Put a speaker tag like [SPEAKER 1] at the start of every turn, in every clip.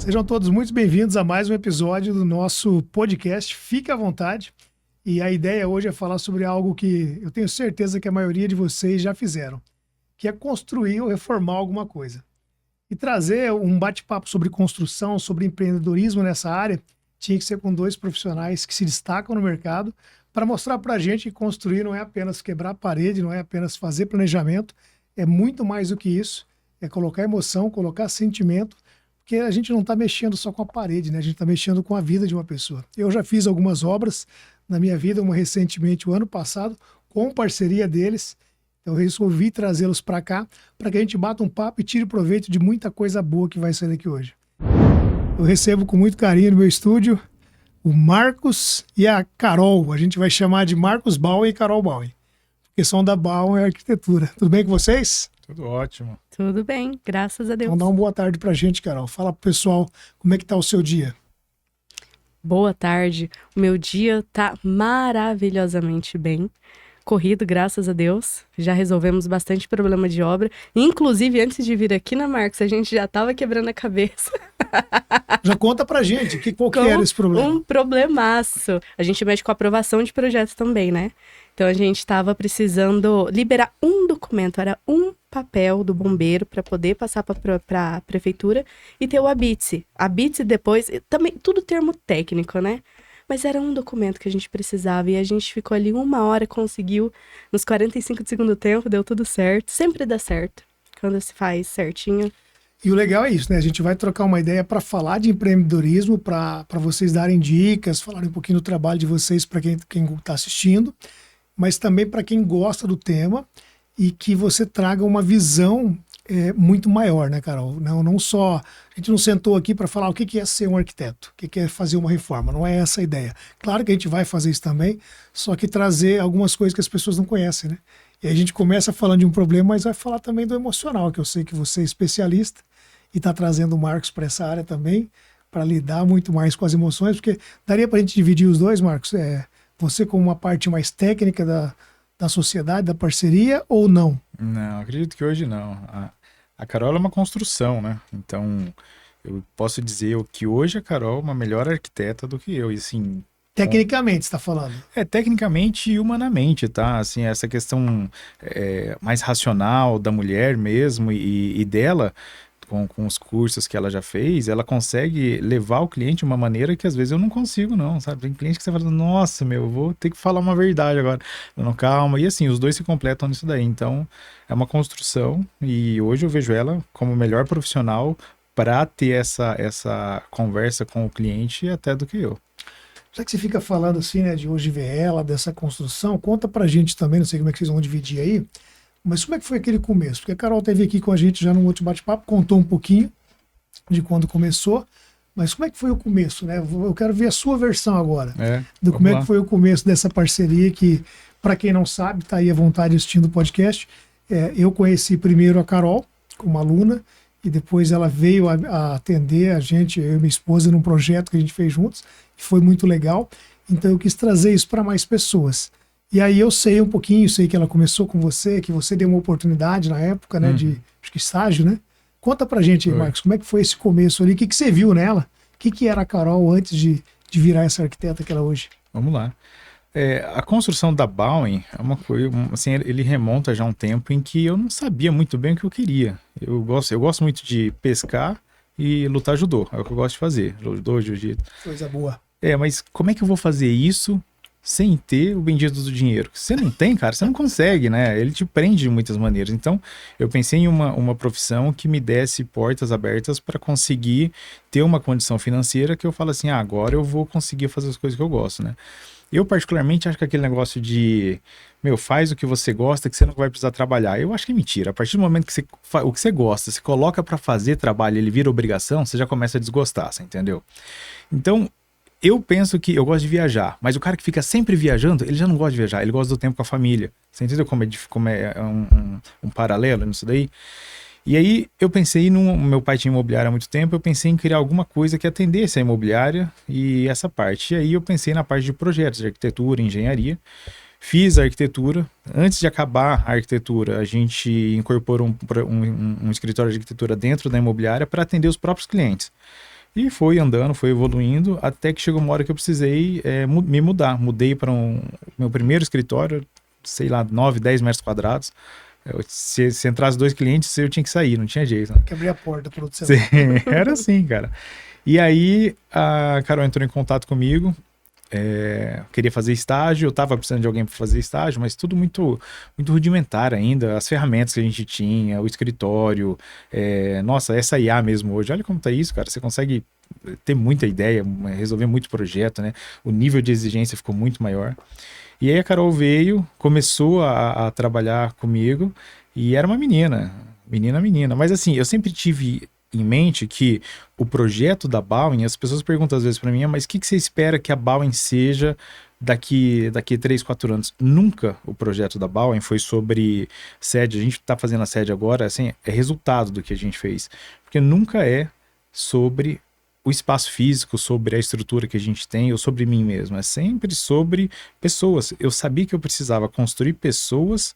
[SPEAKER 1] Sejam todos muito bem-vindos a mais um episódio do nosso podcast Fique à Vontade. E a ideia hoje é falar sobre algo que eu tenho certeza que a maioria de vocês já fizeram, que é construir ou reformar alguma coisa. E trazer um bate-papo sobre construção, sobre empreendedorismo nessa área, tinha que ser com dois profissionais que se destacam no mercado para mostrar para a gente que construir não é apenas quebrar a parede, não é apenas fazer planejamento, é muito mais do que isso, é colocar emoção, colocar sentimento, porque a gente não está mexendo só com a parede, né? A gente está mexendo com a vida de uma pessoa. Eu já fiz algumas obras na minha vida, uma recentemente, o ano passado, com parceria deles. Eu resolvi trazê-los para cá, para que a gente bata um papo e tire proveito de muita coisa boa que vai sair daqui hoje. Eu recebo com muito carinho no meu estúdio o Marcos e a Carol. A gente vai chamar de Marcos Bauen e Carol Bauen, porque são da Bauen Arquitetura. Tudo bem com vocês?
[SPEAKER 2] Tudo ótimo.
[SPEAKER 3] Tudo bem, graças a Deus.
[SPEAKER 1] Então dá uma boa tarde pra gente, Carol. Fala pro pessoal como é que tá o seu dia.
[SPEAKER 3] Boa tarde. O meu dia tá maravilhosamente bem. Corrido, graças a Deus. Já resolvemos bastante problema de obra. Inclusive, antes de vir aqui na Marcos, a gente já tava quebrando a cabeça.
[SPEAKER 1] Já conta pra gente, qual que era esse problema?
[SPEAKER 3] Um problemaço. A gente mexe com aprovação de projetos também, né? Então a gente estava precisando liberar um documento, era um papel do bombeiro para poder passar para a prefeitura e ter o ABITSE. ABITSE depois, também tudo termo técnico, né? Mas era um documento que a gente precisava e a gente ficou ali 1 hora, conseguiu, nos 45 de segundo tempo, deu tudo certo. Sempre dá certo, quando se faz certinho.
[SPEAKER 1] E o legal é isso, né? A gente vai trocar uma ideia para falar de empreendedorismo, para vocês darem dicas, falarem um pouquinho do trabalho de vocês para quem está assistindo, mas também para quem gosta do tema e que você traga uma visão muito maior, né, Carol? Não só... A gente não sentou aqui para falar o que é ser um arquiteto, o que é fazer uma reforma, não é essa a ideia. Claro que a gente vai fazer isso também, só que trazer algumas coisas que as pessoas não conhecem, né? E aí a gente começa falando de um problema, mas vai falar também do emocional, que eu sei que você é especialista e está trazendo o Marcos para essa área também, para lidar muito mais com as emoções, porque daria para a gente dividir os dois, Marcos? Você como uma parte mais técnica da sociedade, da parceria, ou não?
[SPEAKER 2] Não, acredito que hoje não. A Carol é uma construção, né? Então, eu posso dizer que hoje a Carol é uma melhor arquiteta do que eu. E assim...
[SPEAKER 1] Tecnicamente, você está falando?
[SPEAKER 2] Tecnicamente e humanamente, tá? Assim, essa questão mais racional da mulher mesmo e dela... Com os cursos que ela já fez, ela consegue levar o cliente de uma maneira que às vezes eu não consigo não, sabe? Tem cliente que você fala, nossa, eu vou ter que falar uma verdade agora. Não, calma. E assim, os dois se completam nisso daí. Então, é uma construção e hoje eu vejo ela como o melhor profissional para ter essa conversa com o cliente até do que eu.
[SPEAKER 1] Já que você fica falando assim, né, de hoje ver ela, dessa construção, conta pra gente também, não sei como é que vocês vão dividir aí, mas como é que foi aquele começo? Porque a Carol esteve aqui com a gente já no outro bate-papo, contou um pouquinho de quando começou, mas como é que foi o começo, né? Eu quero ver a sua versão agora, do como é que foi o começo dessa parceria que, para quem não sabe, está aí à vontade assistindo o podcast. Eu conheci primeiro a Carol como aluna e depois ela veio a atender a gente, eu e minha esposa, num projeto que a gente fez juntos e foi muito legal. Então eu quis trazer isso para mais pessoas. E aí eu sei um pouquinho, sei que ela começou com você, que você deu uma oportunidade na época, né, de, acho que estágio, né? Conta pra gente aí, Marcos, como é que foi esse começo ali? O que você viu nela? O que era a Carol antes de virar essa arquiteta que ela é hoje?
[SPEAKER 2] Vamos lá. A construção da Bauen é uma coisa, assim, ele remonta já a um tempo em que eu não sabia muito bem o que eu queria. Eu gosto muito de pescar e lutar judô, é o que eu gosto de fazer, judô, jiu-jitsu.
[SPEAKER 1] Coisa boa.
[SPEAKER 2] Mas como é que eu vou fazer isso sem ter o bendito do dinheiro? Você não tem, cara, você não consegue, né? Ele te prende de muitas maneiras. Então, eu pensei em uma profissão que me desse portas abertas para conseguir ter uma condição financeira que eu falo assim, agora eu vou conseguir fazer as coisas que eu gosto, né? Eu, particularmente, acho que aquele negócio de, faz o que você gosta, que você não vai precisar trabalhar. Eu acho que é mentira. A partir do momento que o que você gosta, você coloca para fazer trabalho, ele vira obrigação, você já começa a desgostar, você entendeu? Então, eu penso que eu gosto de viajar, mas o cara que fica sempre viajando, ele já não gosta de viajar, ele gosta do tempo com a família. Você entendeu como é um paralelo nisso daí? E aí eu pensei, meu pai tinha imobiliária há muito tempo, eu pensei em criar alguma coisa que atendesse a imobiliária e essa parte. E aí eu pensei na parte de projetos, de arquitetura, engenharia. Fiz a arquitetura. Antes de acabar a arquitetura, a gente incorporou um escritório de arquitetura dentro da imobiliária para atender os próprios clientes. E foi andando, foi evoluindo, até que chegou uma hora que eu precisei me mudar. Mudei para meu primeiro escritório, sei lá, 9, 10 metros quadrados. Se entrasse 2 clientes, eu tinha que sair, não tinha jeito. Né?
[SPEAKER 1] Que abrir a porta para outro
[SPEAKER 2] celular. Era assim, cara. E aí a Carol entrou em contato comigo, queria fazer estágio, eu estava precisando de alguém para fazer estágio, mas tudo muito, muito rudimentar ainda, as ferramentas que a gente tinha, o escritório, nossa, essa IA mesmo hoje, olha como tá isso, cara, você consegue ter muita ideia, resolver muito projeto, né? O nível de exigência ficou muito maior. E aí a Carol veio, começou a trabalhar comigo, e era uma menina, mas assim, eu sempre tive em mente que o projeto da Bauer, as pessoas perguntam às vezes para mim, mas o que você espera que a Bauer seja daqui 3, 4 anos? Nunca o projeto da Bauer foi sobre sede, a gente está fazendo a sede agora, assim, é resultado do que a gente fez, porque nunca é sobre o espaço físico, sobre a estrutura que a gente tem, ou sobre mim mesmo, é sempre sobre pessoas. Eu sabia que eu precisava construir pessoas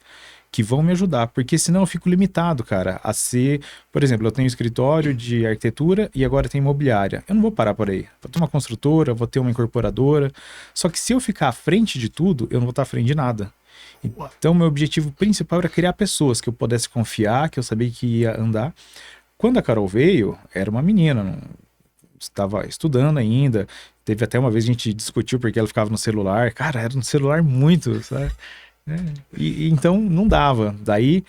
[SPEAKER 2] que vão me ajudar, porque senão eu fico limitado, cara, a ser, por exemplo, eu tenho escritório de arquitetura e agora tem imobiliária. Eu não vou parar por aí. Vou ter uma construtora, vou ter uma incorporadora. Só que se eu ficar à frente de tudo, eu não vou estar à frente de nada. Então, meu objetivo principal era criar pessoas que eu pudesse confiar, que eu sabia que ia andar. Quando a Carol veio, era uma menina, não estava estudando ainda. Teve até uma vez a gente discutiu porque ela ficava no celular. Cara, era no celular muito, sabe? Então não dava. Daí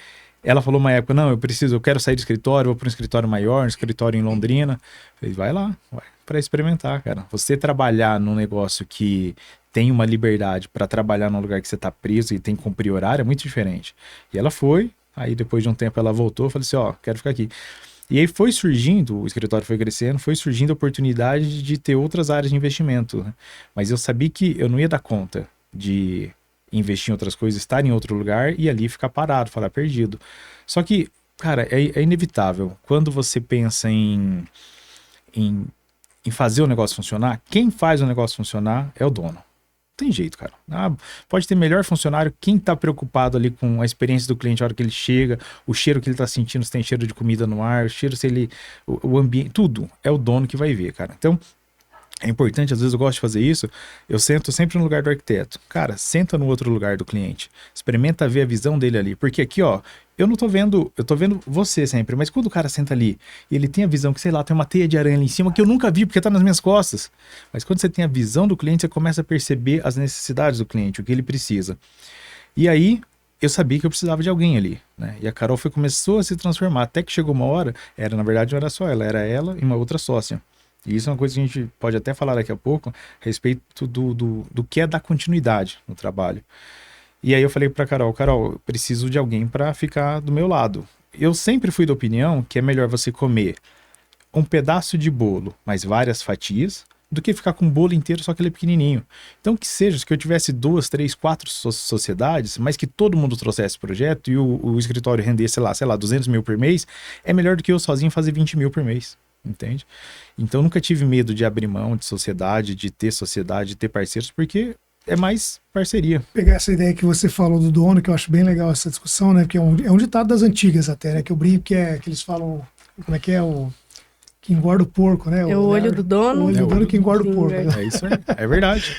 [SPEAKER 2] ela falou uma época, não, eu quero sair do escritório, vou para um escritório maior, um escritório em Londrina. Falei, vai lá, vai para experimentar, cara. Você trabalhar num negócio que tem uma liberdade para trabalhar num lugar que você tá preso e tem que cumprir horário é muito diferente. E ela foi, aí depois de um tempo ela voltou, falei assim, quero ficar aqui. E aí foi surgindo, o escritório foi crescendo, foi surgindo a oportunidade de ter outras áreas de investimento, né? Mas eu sabia que eu não ia dar conta de investir em outras coisas, estar em outro lugar e ali ficar parado, falar perdido. Só que, cara, é inevitável. Quando você pensa em fazer o negócio funcionar, quem faz o negócio funcionar é o dono. Não tem jeito, cara. Pode ter melhor funcionário, quem tá preocupado ali com a experiência do cliente a hora que ele chega, o cheiro que ele tá sentindo, se tem cheiro de comida no ar, o cheiro, se ele... o ambiente, tudo é o dono que vai ver, cara. Então, é importante, às vezes eu gosto de fazer isso, eu sento sempre no lugar do arquiteto. Cara, senta no outro lugar do cliente. Experimenta ver a visão dele ali. Porque aqui, eu tô vendo você sempre, mas quando o cara senta ali e ele tem a visão que, sei lá, tem uma teia de aranha ali em cima que eu nunca vi porque tá nas minhas costas. Mas quando você tem a visão do cliente, você começa a perceber as necessidades do cliente, o que ele precisa. E aí, eu sabia que eu precisava de alguém ali, né? E a Carol começou a se transformar, até que chegou uma hora, na verdade não era só ela, era ela e uma outra sócia. E isso é uma coisa que a gente pode até falar daqui a pouco, a respeito do que é dar continuidade no trabalho. E aí eu falei pra Carol, eu preciso de alguém para ficar do meu lado. Eu sempre fui da opinião que é melhor você comer um pedaço de bolo, mais várias fatias, do que ficar com o bolo inteiro, só que ele é pequenininho. Então que seja, que eu tivesse 2, 3, 4 sociedades, mas que todo mundo trouxesse projeto e o escritório rendesse, sei lá, 200 mil por mês, é melhor do que eu sozinho fazer 20 mil por mês. Entende? Então nunca tive medo de abrir mão de sociedade, de ter parceiros, porque é mais parceria.
[SPEAKER 1] Pegar essa ideia que você falou do dono, que eu acho bem legal essa discussão, né? Porque é um ditado das antigas até, né? Que eu brinco que eles falam, como é que é o que engorda o porco, né?
[SPEAKER 3] É o olho do dono.
[SPEAKER 1] O olho do dono que engorda o porco.
[SPEAKER 2] É isso aí, é verdade.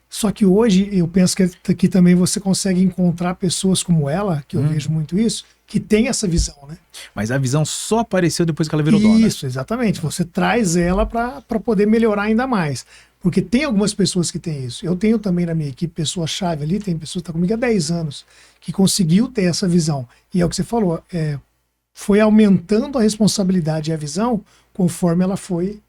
[SPEAKER 1] Só que hoje eu penso que aqui também você consegue encontrar pessoas como ela, que eu vejo muito isso, que tem essa visão, né?
[SPEAKER 2] Mas a visão só apareceu depois que ela virou dona.
[SPEAKER 1] Isso, exatamente. Você traz ela para poder melhorar ainda mais. Porque tem algumas pessoas que têm isso. Eu tenho também na minha equipe pessoa-chave ali, tem pessoa que está comigo há 10 anos, que conseguiu ter essa visão. E é o que você falou, foi aumentando a responsabilidade e a visão conforme ela foi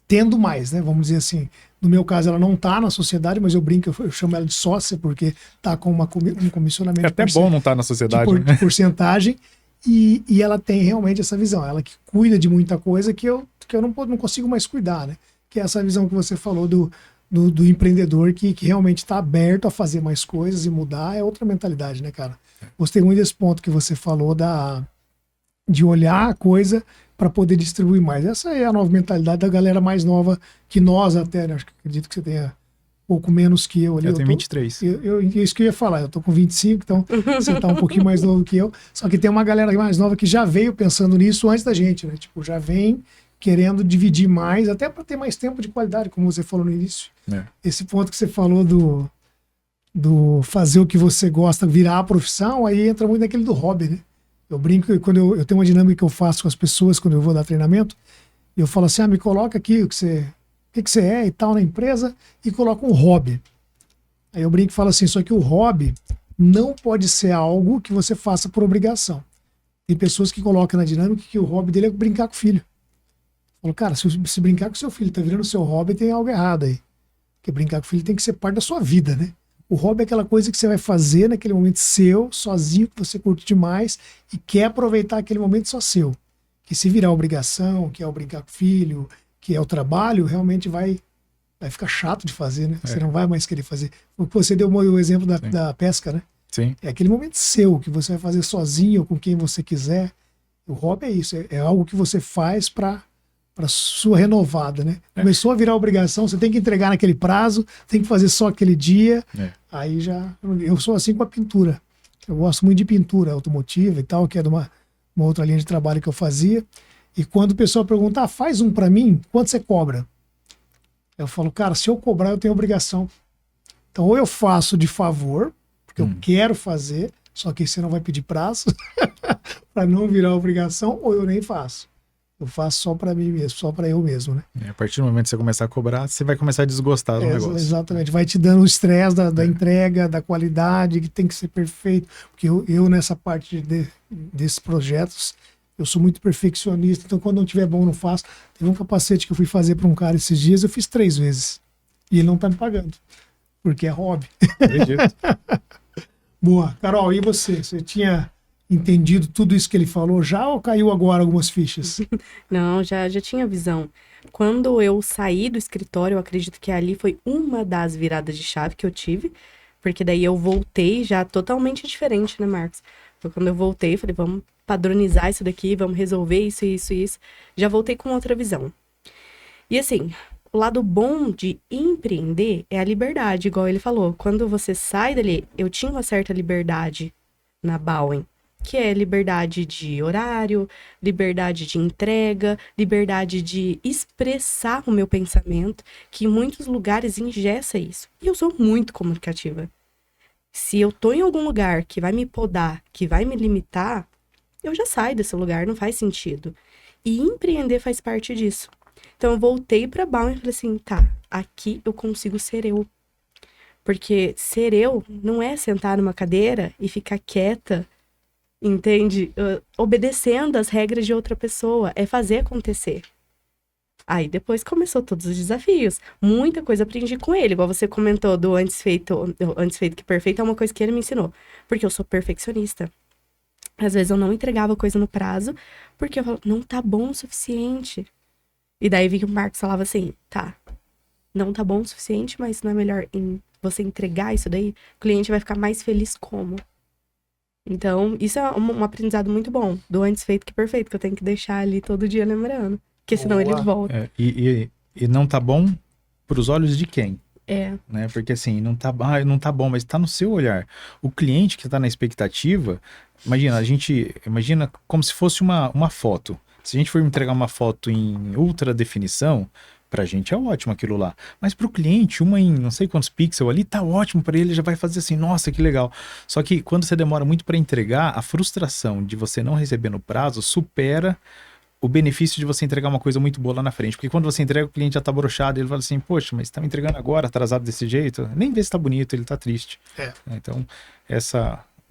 [SPEAKER 1] tendo mais, né? Vamos dizer assim. No meu caso, ela não está na sociedade, mas eu brinco, eu chamo ela de sócia, porque está com um comissionamento.
[SPEAKER 2] É até bom não estar na sociedade.
[SPEAKER 1] De porcentagem, e ela tem realmente essa visão. Ela que cuida de muita coisa que eu não consigo mais cuidar, né? Que é essa visão que você falou do empreendedor que realmente está aberto a fazer mais coisas e mudar, é outra mentalidade, né, cara? Gostei muito desse ponto que você falou de olhar a coisa para poder distribuir mais. Essa é a nova mentalidade da galera mais nova que nós até, né? Acho que acredito que você tenha pouco menos que eu ali.
[SPEAKER 2] Eu tenho 23.
[SPEAKER 1] Isso que eu ia falar, eu tô com 25, então você tá um pouquinho mais novo que eu. Só que tem uma galera mais nova que já veio pensando nisso antes da gente, né? Tipo, já vem querendo dividir mais, até para ter mais tempo de qualidade, como você falou no início. Esse ponto que você falou do fazer o que você gosta virar a profissão, aí entra muito naquele do hobby, né? Eu brinco, quando eu tenho uma dinâmica que eu faço com as pessoas quando eu vou dar treinamento, eu falo assim, me coloca aqui o que você é e tal na empresa, e coloca um hobby. Aí eu brinco e falo assim, só que o hobby não pode ser algo que você faça por obrigação. Tem pessoas que colocam na dinâmica que o hobby dele é brincar com o filho. Eu falo, cara, se brincar com o seu filho tá virando seu hobby, tem algo errado aí. Porque brincar com o filho tem que ser parte da sua vida, né? O hobby é aquela coisa que você vai fazer naquele momento seu, sozinho, que você curte demais e quer aproveitar aquele momento só seu. Que se virar obrigação, que é o brincar com o filho, que é o trabalho, realmente vai ficar chato de fazer, né? Você não vai mais querer fazer. Você deu o exemplo da pesca, né?
[SPEAKER 2] Sim.
[SPEAKER 1] É aquele momento seu, que você vai fazer sozinho ou com quem você quiser. O hobby é isso, é algo que você faz para sua renovada, né? Começou a virar obrigação, você tem que entregar naquele prazo, tem que fazer só aquele dia. Aí já... Eu sou assim com a pintura. Eu gosto muito de pintura automotiva e tal, que é de uma outra linha de trabalho que eu fazia. E quando o pessoal pergunta, faz um para mim, quanto você cobra? Eu falo, cara, se eu cobrar, eu tenho obrigação. Então, ou eu faço de favor, porque eu quero fazer, só que você não vai pedir prazo, para não virar obrigação, ou eu nem faço. Eu faço só para mim mesmo, só para eu mesmo, né?
[SPEAKER 2] A partir do momento que você começar a cobrar, você vai começar a desgostar do negócio.
[SPEAKER 1] Exatamente, vai te dando o estresse da entrega, da qualidade, que tem que ser perfeito. Porque eu nessa parte desses projetos, eu sou muito perfeccionista, então quando não tiver bom, não faço. Teve um capacete que eu fui fazer para um cara esses dias, eu fiz 3 vezes. E ele não tá me pagando, porque é hobby.
[SPEAKER 2] Acredito.
[SPEAKER 1] Boa. Carol, e você? Você tinha entendido tudo isso que ele falou já ou caiu agora algumas fichas?
[SPEAKER 3] Não, já tinha visão. Quando eu saí do escritório, eu acredito que ali foi uma das viradas de chave que eu tive, porque daí eu voltei já totalmente diferente, né, Marcos? Foi quando eu voltei, falei, vamos padronizar isso daqui, vamos resolver isso. Já voltei com outra visão. E assim, o lado bom de empreender é a liberdade, igual ele falou. Quando você sai dali, eu tinha uma certa liberdade na Bowen, que é liberdade de horário, liberdade de entrega, liberdade de expressar o meu pensamento, que em muitos lugares engessa isso. E eu sou muito comunicativa. Se eu tô em algum lugar que vai me podar, que vai me limitar, eu já saio desse lugar, não faz sentido. E empreender faz parte disso. Então eu voltei pra Bowen e falei assim, tá, aqui eu consigo ser eu. Porque ser eu não é sentar numa cadeira e ficar quieta, entende? Obedecendo as regras de outra pessoa, é fazer acontecer. Aí depois começou todos os desafios. Muita coisa aprendi com ele, igual você comentou do antes feito que perfeito, é uma coisa que ele me ensinou. Porque eu sou perfeccionista. Às vezes eu não entregava coisa no prazo, porque eu falava, não tá bom o suficiente. E daí vi que o Marcos falava assim, tá, não tá bom o suficiente, mas não é melhor você entregar isso daí? O cliente vai ficar mais feliz como? Então, isso é um aprendizado muito bom, do antes feito que perfeito, que eu tenho que deixar ali todo dia lembrando, porque senão ele volta.
[SPEAKER 2] E não tá bom pros olhos de quem?
[SPEAKER 3] Né?
[SPEAKER 2] Porque assim, não tá bom, mas tá no seu olhar. O cliente que tá na expectativa, imagina como se fosse uma foto. Se a gente for entregar uma foto em ultra definição, pra gente é ótimo aquilo lá. Mas pro cliente, uma em não sei quantos pixels ali, tá ótimo pra ele, já vai fazer assim, nossa, que legal. Só que quando você demora muito pra entregar, a frustração de você não receber no prazo supera o benefício de você entregar uma coisa muito boa lá na frente. Porque quando você entrega, o cliente já tá broxado, ele fala assim, poxa, mas tá me entregando agora, atrasado desse jeito? Nem vê se tá bonito, ele tá triste. Então,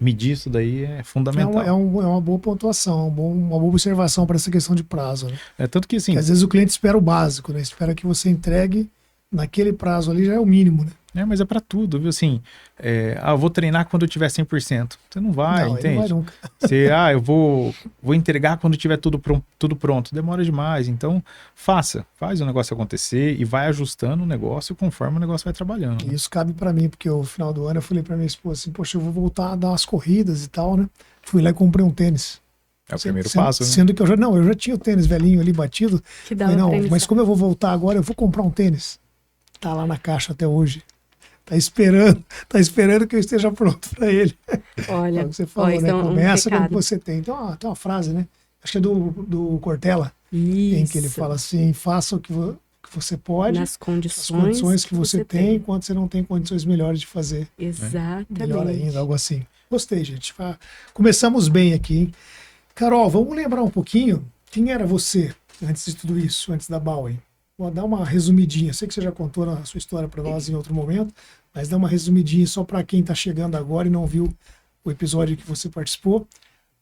[SPEAKER 2] medir isso daí é fundamental.
[SPEAKER 1] É uma boa pontuação, uma boa observação para essa questão de prazo, né?
[SPEAKER 2] Tanto que assim...
[SPEAKER 1] Porque às vezes o cliente espera o básico, né? Espera que você entregue naquele prazo ali, já é o mínimo, né?
[SPEAKER 2] Mas é pra tudo, viu? Assim, eu vou treinar quando eu tiver 100%. Você não vai, entende?
[SPEAKER 1] Não vai nunca.
[SPEAKER 2] Eu vou entregar quando tiver tudo pronto. Demora demais. Então, faz o negócio acontecer e vai ajustando o negócio conforme o negócio vai trabalhando.
[SPEAKER 1] Né? Isso cabe pra mim, porque no final do ano eu falei pra minha esposa assim, poxa, eu vou voltar a dar umas corridas e tal, né? Fui lá e comprei um tênis.
[SPEAKER 2] É o primeiro passo, né?
[SPEAKER 1] Sendo que eu já tinha o tênis velhinho ali batido.
[SPEAKER 3] Que dá
[SPEAKER 1] mas como eu vou voltar agora, eu vou comprar um tênis. Tá lá na caixa até hoje. Tá esperando que eu esteja pronto para ele.
[SPEAKER 3] Olha,
[SPEAKER 1] é o que você falou, né?
[SPEAKER 3] então,
[SPEAKER 1] Começa com o que você tem. Então, tem uma frase, né? acho que é do Cortella, em que ele fala assim, faça o que você pode,
[SPEAKER 3] nas
[SPEAKER 1] as
[SPEAKER 3] condições
[SPEAKER 1] condições que você tem, enquanto você não tem condições melhores de fazer.
[SPEAKER 3] Exatamente.
[SPEAKER 1] Melhor ainda, algo assim. Gostei, gente. Começamos bem aqui, hein? Carol, vamos lembrar um pouquinho quem era você antes de tudo isso, antes da Bowen? Vou dar uma resumidinha. Sei que você já contou a sua história para nós em outro momento, mas dá uma resumidinha só para quem está chegando agora e não viu o episódio que você participou.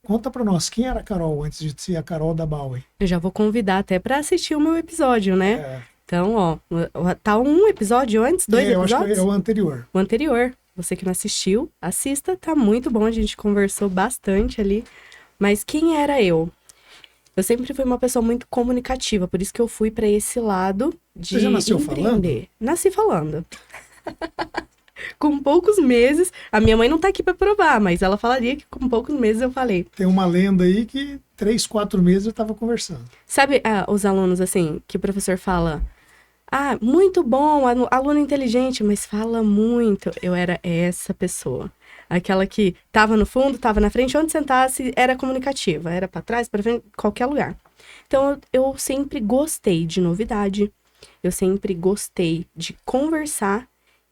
[SPEAKER 1] Conta para nós, quem era a Carol antes de ser a Carol da Bowen?
[SPEAKER 3] Eu já vou convidar até para assistir o meu episódio, né? Então, ó, tá um episódio antes, 2 episódios?
[SPEAKER 1] Eu acho que é o anterior.
[SPEAKER 3] O anterior. Você que não assistiu, assista, tá muito bom, a gente conversou bastante ali. Mas quem era eu? Eu sempre fui uma pessoa muito comunicativa, por isso que eu fui para esse lado de
[SPEAKER 1] Você já nasceu
[SPEAKER 3] empreender.
[SPEAKER 1] falando?
[SPEAKER 3] Nasci falando. Com poucos meses, a minha mãe não tá aqui para provar, mas ela falaria que com poucos meses eu falei.
[SPEAKER 1] Tem uma lenda aí que 3, 4 meses eu tava conversando.
[SPEAKER 3] Sabe os alunos, assim, que o professor fala... Ah, muito bom, aluno inteligente, mas fala muito. Eu era essa pessoa. Aquela que tava no fundo, tava na frente, onde sentasse, era comunicativa. Era para trás, para frente, qualquer lugar. Então, eu sempre gostei de novidade. Eu sempre gostei de conversar.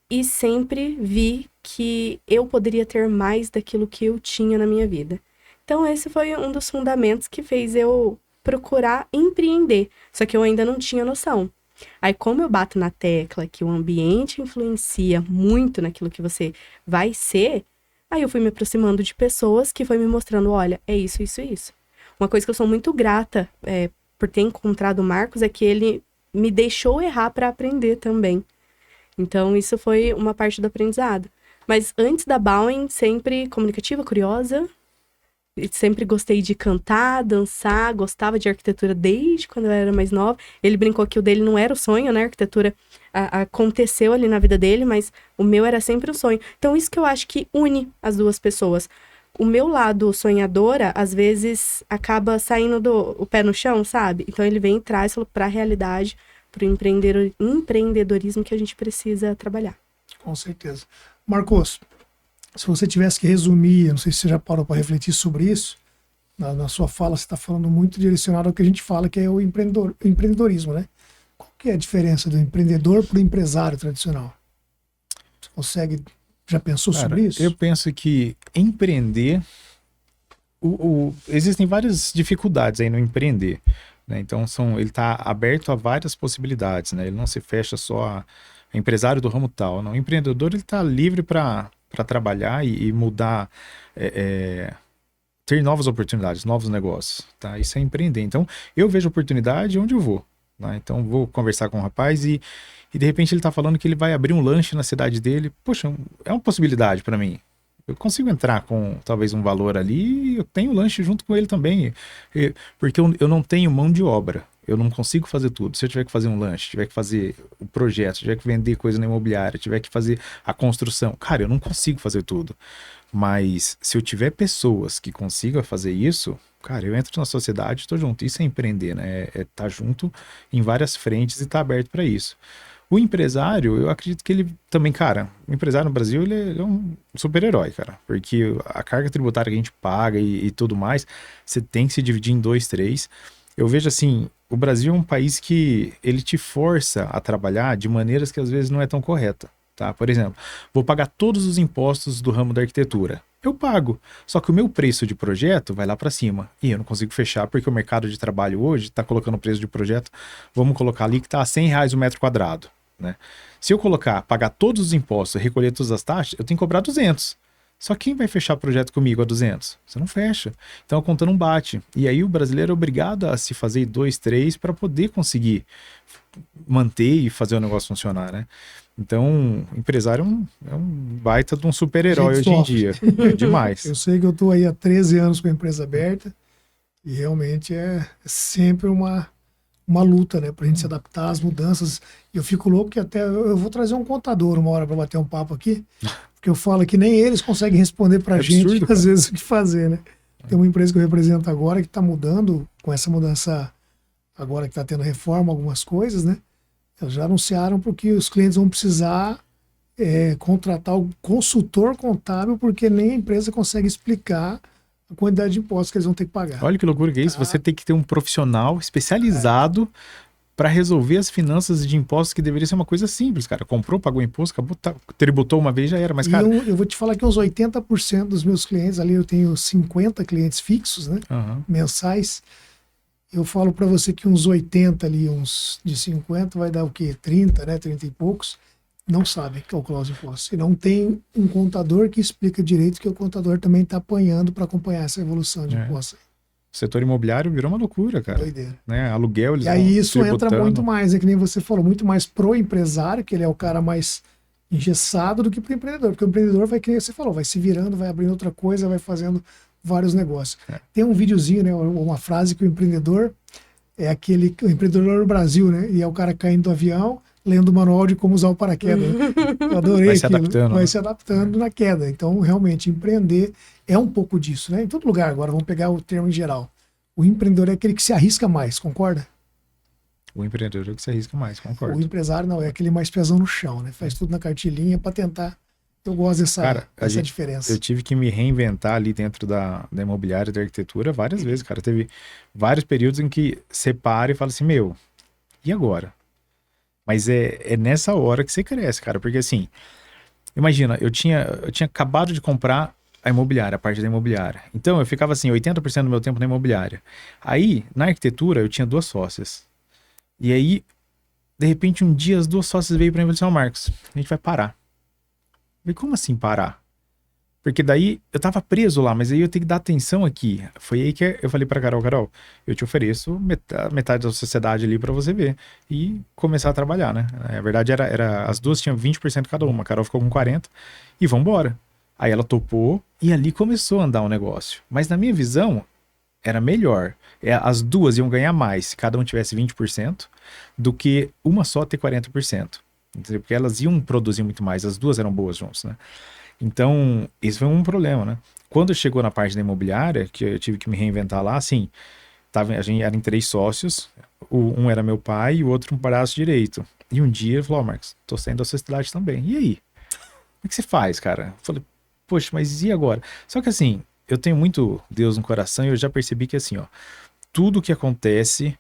[SPEAKER 3] E sempre vi que eu poderia ter mais daquilo que eu tinha na minha vida. Então, esse foi um dos fundamentos que fez eu procurar empreender. Só que eu ainda não tinha noção. Aí, como eu bato na tecla que o ambiente influencia muito naquilo que você vai ser, aí eu fui me aproximando de pessoas que foi me mostrando, olha, é isso, isso e isso. Uma coisa que eu sou muito grata por ter encontrado o Marcos é que ele me deixou errar para aprender também. Então, isso foi uma parte do aprendizado. Mas antes da Bowen, sempre comunicativa, curiosa. Sempre gostei de cantar, dançar, gostava de arquitetura desde quando eu era mais nova. Ele brincou que o dele não era o sonho, né? A arquitetura aconteceu ali na vida dele, mas o meu era sempre um sonho. Então, isso que eu acho que une as duas pessoas. O meu lado sonhadora, às vezes, acaba saindo o pé no chão, sabe? Então, ele vem e traz para a realidade, para o empreendedorismo que a gente precisa trabalhar.
[SPEAKER 1] Com certeza. Marcos, se você tivesse que resumir, não sei se você já parou para refletir sobre isso, na sua fala você está falando muito direcionado ao que a gente fala, que é o empreendedorismo, né? Qual que é a diferença do empreendedor para o empresário tradicional? Você já pensou sobre isso?
[SPEAKER 2] Eu penso que empreender, existem várias dificuldades aí no empreender, né? Então ele está aberto a várias possibilidades, né? Ele não se fecha só a empresário do ramo tal, não. O empreendedor, ele está livre para trabalhar e mudar, ter novas oportunidades, novos negócios, tá? Isso é empreender. Então, eu vejo oportunidade onde eu vou, tá? Então, vou conversar com um rapaz e de repente ele tá falando que ele vai abrir um lanche na cidade dele. Poxa, é uma possibilidade para mim. Eu consigo entrar com talvez um valor ali e eu tenho lanche junto com ele também, porque eu não tenho mão de obra. Eu não consigo fazer tudo. Se eu tiver que fazer um lanche, tiver que fazer o projeto, tiver que vender coisa na imobiliária, tiver que fazer a construção, cara, eu não consigo fazer tudo. Mas se eu tiver pessoas que consigam fazer isso, cara, eu entro na sociedade e tô junto. Isso é empreender, né? É estar junto em várias frentes e estar aberto para isso. O empresário, eu acredito que ele também, cara, o empresário no Brasil, ele é um super-herói, cara. Porque a carga tributária que a gente paga e tudo mais, você tem que se dividir em 2, 3. Eu vejo assim, o Brasil é um país que ele te força a trabalhar de maneiras que às vezes não é tão correta, tá? Por exemplo, vou pagar todos os impostos do ramo da arquitetura. Eu pago, só que o meu preço de projeto vai lá para cima e eu não consigo fechar porque o mercado de trabalho hoje está colocando o preço de projeto, vamos colocar ali que está a R$100 o metro quadrado, né? Se eu pagar todos os impostos, recolher todas as taxas, eu tenho que cobrar 200. Só quem vai fechar projeto comigo a 200? Você não fecha. Então a conta não bate. E aí o brasileiro é obrigado a se fazer 2, 3 para poder conseguir manter e fazer o negócio funcionar, né? Então, o empresário é um baita de um super-herói hoje em dia. É demais.
[SPEAKER 1] Eu sei que eu estou aí há 13 anos com a empresa aberta e realmente é sempre uma luta, né? Para a gente se adaptar às mudanças. E eu fico louco que até eu vou trazer um contador uma hora para bater um papo aqui, porque eu falo que nem eles conseguem responder para a gente,
[SPEAKER 2] absurdo,
[SPEAKER 1] às vezes, o que fazer, né? Tem uma empresa que eu represento agora que está mudando, com essa mudança agora que está tendo reforma, algumas coisas, né? Eles já anunciaram porque os clientes vão precisar contratar o consultor contábil, porque nem a empresa consegue explicar a quantidade de impostos que eles vão ter que pagar.
[SPEAKER 2] Olha que loucura que é isso. Você tem que ter um profissional especializado para resolver as finanças de impostos, que deveria ser uma coisa simples, cara. Comprou, pagou imposto, acabou, tributou uma vez, já era. Mas, cara...
[SPEAKER 1] eu vou te falar que uns 80% dos meus clientes, ali eu tenho 50 clientes fixos, né? Mensais. Eu falo para você que uns 80 ali, uns de 50, vai dar o quê? 30, né? 30 e poucos. Não sabem calcular os impostos. E não tem um contador que explica direito, que o contador também está apanhando para acompanhar essa evolução de impostos. O
[SPEAKER 2] setor imobiliário virou uma loucura, cara.
[SPEAKER 1] Doideira.
[SPEAKER 2] Né? Aluguel, eles
[SPEAKER 1] e aí isso entra muito mais, é que nem você falou, muito mais pro empresário, que ele é o cara mais engessado, do que pro empreendedor. Porque o empreendedor vai, que você falou, vai se virando, vai abrindo outra coisa, vai fazendo vários negócios. Tem um videozinho, né, uma frase que o empreendedor é aquele, o empreendedor no Brasil, né, e é o cara caindo do avião, lendo o manual de como usar o paraquedas. Eu adorei
[SPEAKER 2] vai se adaptando,
[SPEAKER 1] vai se adaptando na queda. Então, realmente, empreender é um pouco disso, né? Em todo lugar, agora, vamos pegar o termo em geral. O empreendedor é aquele que se arrisca mais, concorda?
[SPEAKER 2] O empreendedor é o que se arrisca mais, concordo.
[SPEAKER 1] O empresário não, é aquele mais pezão no chão, né? Faz tudo na cartilinha para tentar. Eu gosto dessa diferença.
[SPEAKER 2] Eu tive que me reinventar ali dentro da imobiliária, da arquitetura, várias vezes, cara. Teve vários períodos em que você para e fala assim, meu, e agora? Mas é nessa hora que você cresce, cara. Porque assim, imagina, eu tinha acabado de comprar a imobiliária, a parte da imobiliária. Então eu ficava assim, 80% do meu tempo na imobiliária. Aí, na arquitetura, eu tinha 2 sócias. E aí, de repente, um dia as 2 sócias veio pra mim e falaram assim, Marcos, a gente vai parar. Eu falei, como assim parar? Porque daí eu tava preso lá, mas aí eu tenho que dar atenção aqui. Foi aí que eu falei pra Carol, eu te ofereço metade da sociedade ali pra você ver. E começar a trabalhar, né? Na verdade, as 2 tinham 20% cada uma. A Carol ficou com 40% e vambora. Aí ela topou e ali começou a andar o negócio. Mas na minha visão, era melhor. As 2 iam ganhar mais se cada um tivesse 20% do que uma só ter 40%. Entendeu? Porque elas iam produzir muito mais. As 2 eram boas juntas, né? Então, isso foi um problema, né? Quando chegou na parte da imobiliária, que eu tive que me reinventar lá, assim, a gente era em 3 sócios, um era meu pai e o outro um braço direito. E um dia ele falou, Marcos, tô saindo da sociedade também. E aí? Como é que você faz, cara? Eu falei, poxa, mas e agora? Só que assim, eu tenho muito Deus no coração e eu já percebi que assim, ó, tudo que acontece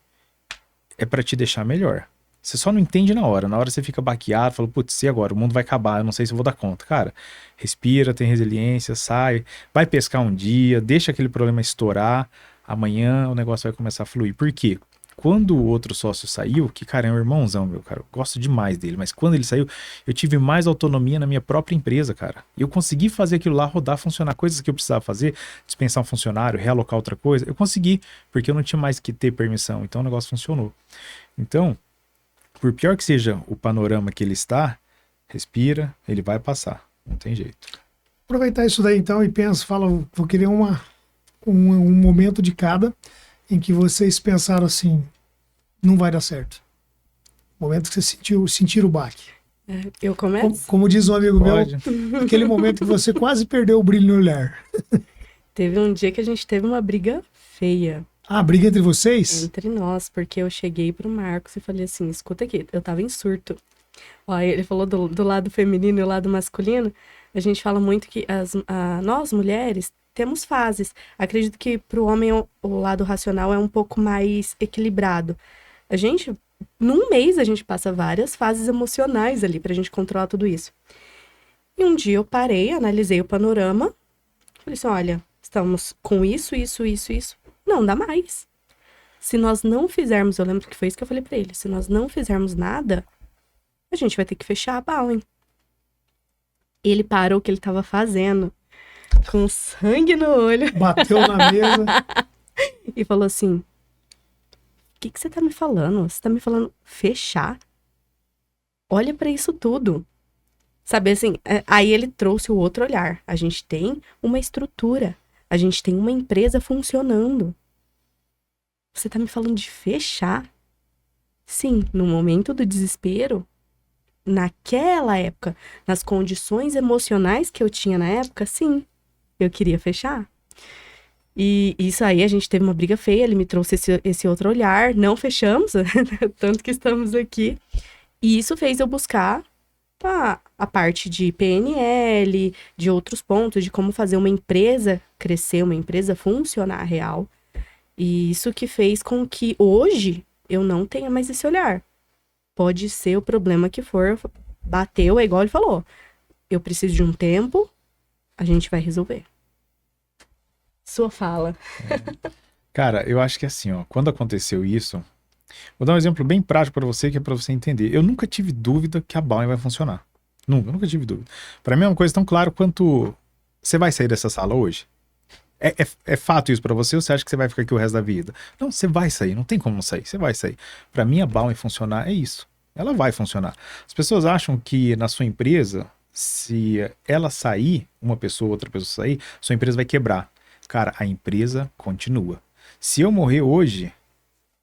[SPEAKER 2] é pra te deixar melhor. Você só não entende na hora você fica baqueado, fala, putz, e agora? O mundo vai acabar, eu não sei se eu vou dar conta. Cara, respira, tem resiliência, sai, vai pescar um dia, deixa aquele problema estourar, amanhã o negócio vai começar a fluir. Por quê? Quando o outro sócio saiu, que cara, é um irmãozão meu, cara, eu gosto demais dele, mas quando ele saiu, eu tive mais autonomia na minha própria empresa, cara. Eu consegui fazer aquilo lá rodar, funcionar, coisas que eu precisava fazer, dispensar um funcionário, realocar outra coisa, eu consegui, porque eu não tinha mais que ter permissão, então o negócio funcionou. Então, por pior que seja o panorama que ele está, respira, ele vai passar, não tem jeito.
[SPEAKER 1] Aproveitar isso daí então e pensa, fala, vou querer um momento de cada em que vocês pensaram assim, não vai dar certo. Momento que você sentiu o baque.
[SPEAKER 3] Eu começo?
[SPEAKER 1] Como diz um amigo meu, aquele momento que você quase perdeu o brilho no olhar.
[SPEAKER 3] Teve um dia que a gente teve uma briga feia.
[SPEAKER 1] Ah, briga entre vocês?
[SPEAKER 3] Entre nós, porque eu cheguei pro Marcos e falei assim, escuta aqui, eu tava em surto. Ó, ele falou do lado feminino e o lado masculino. A gente fala muito que nós, mulheres, temos fases. Acredito que pro homem o lado racional é um pouco mais equilibrado. Num mês, a gente passa várias fases emocionais ali pra gente controlar tudo isso. E um dia eu parei, analisei o panorama. Falei assim, olha, estamos com isso. Não dá mais. Se nós não fizermos, eu lembro que foi isso que eu falei pra ele, se nós não fizermos nada, a gente vai ter que fechar a Bauer. Ele parou o que ele tava fazendo, com sangue no olho.
[SPEAKER 1] Bateu na mesa.
[SPEAKER 3] E falou assim, o que você tá me falando? Você tá me falando fechar? Olha pra isso tudo. Sabe assim, aí ele trouxe o outro olhar. A gente tem uma estrutura. A gente tem uma empresa funcionando. Você tá me falando de fechar? Sim, no momento do desespero, naquela época, nas condições emocionais que eu tinha na época, sim, eu queria fechar. E isso aí, a gente teve uma briga feia, ele me trouxe esse outro olhar, não fechamos, tanto que estamos aqui. E isso fez eu buscar a parte de PNL, de outros pontos, de como fazer uma empresa crescer, uma empresa funcionar real. E isso que fez com que hoje eu não tenha mais esse olhar. Pode ser o problema que for, bateu, é igual ele falou. Eu preciso de um tempo, a gente vai resolver. Sua fala.
[SPEAKER 2] Cara, eu acho que assim, ó, quando aconteceu isso, vou dar um exemplo bem prático para você, que é para você entender. Eu nunca tive dúvida que a Bowen vai funcionar. Nunca tive dúvida. Para mim é uma coisa tão clara quanto você vai sair dessa sala hoje. É fato isso para você ou você acha que você vai ficar aqui o resto da vida? Não, você vai sair, não tem como não sair, você vai sair. Para mim a Bowen funcionar é isso. Ela vai funcionar. As pessoas acham que na sua empresa, se ela sair, uma pessoa, outra pessoa sair, sua empresa vai quebrar. Cara, a empresa continua. Se eu morrer hoje,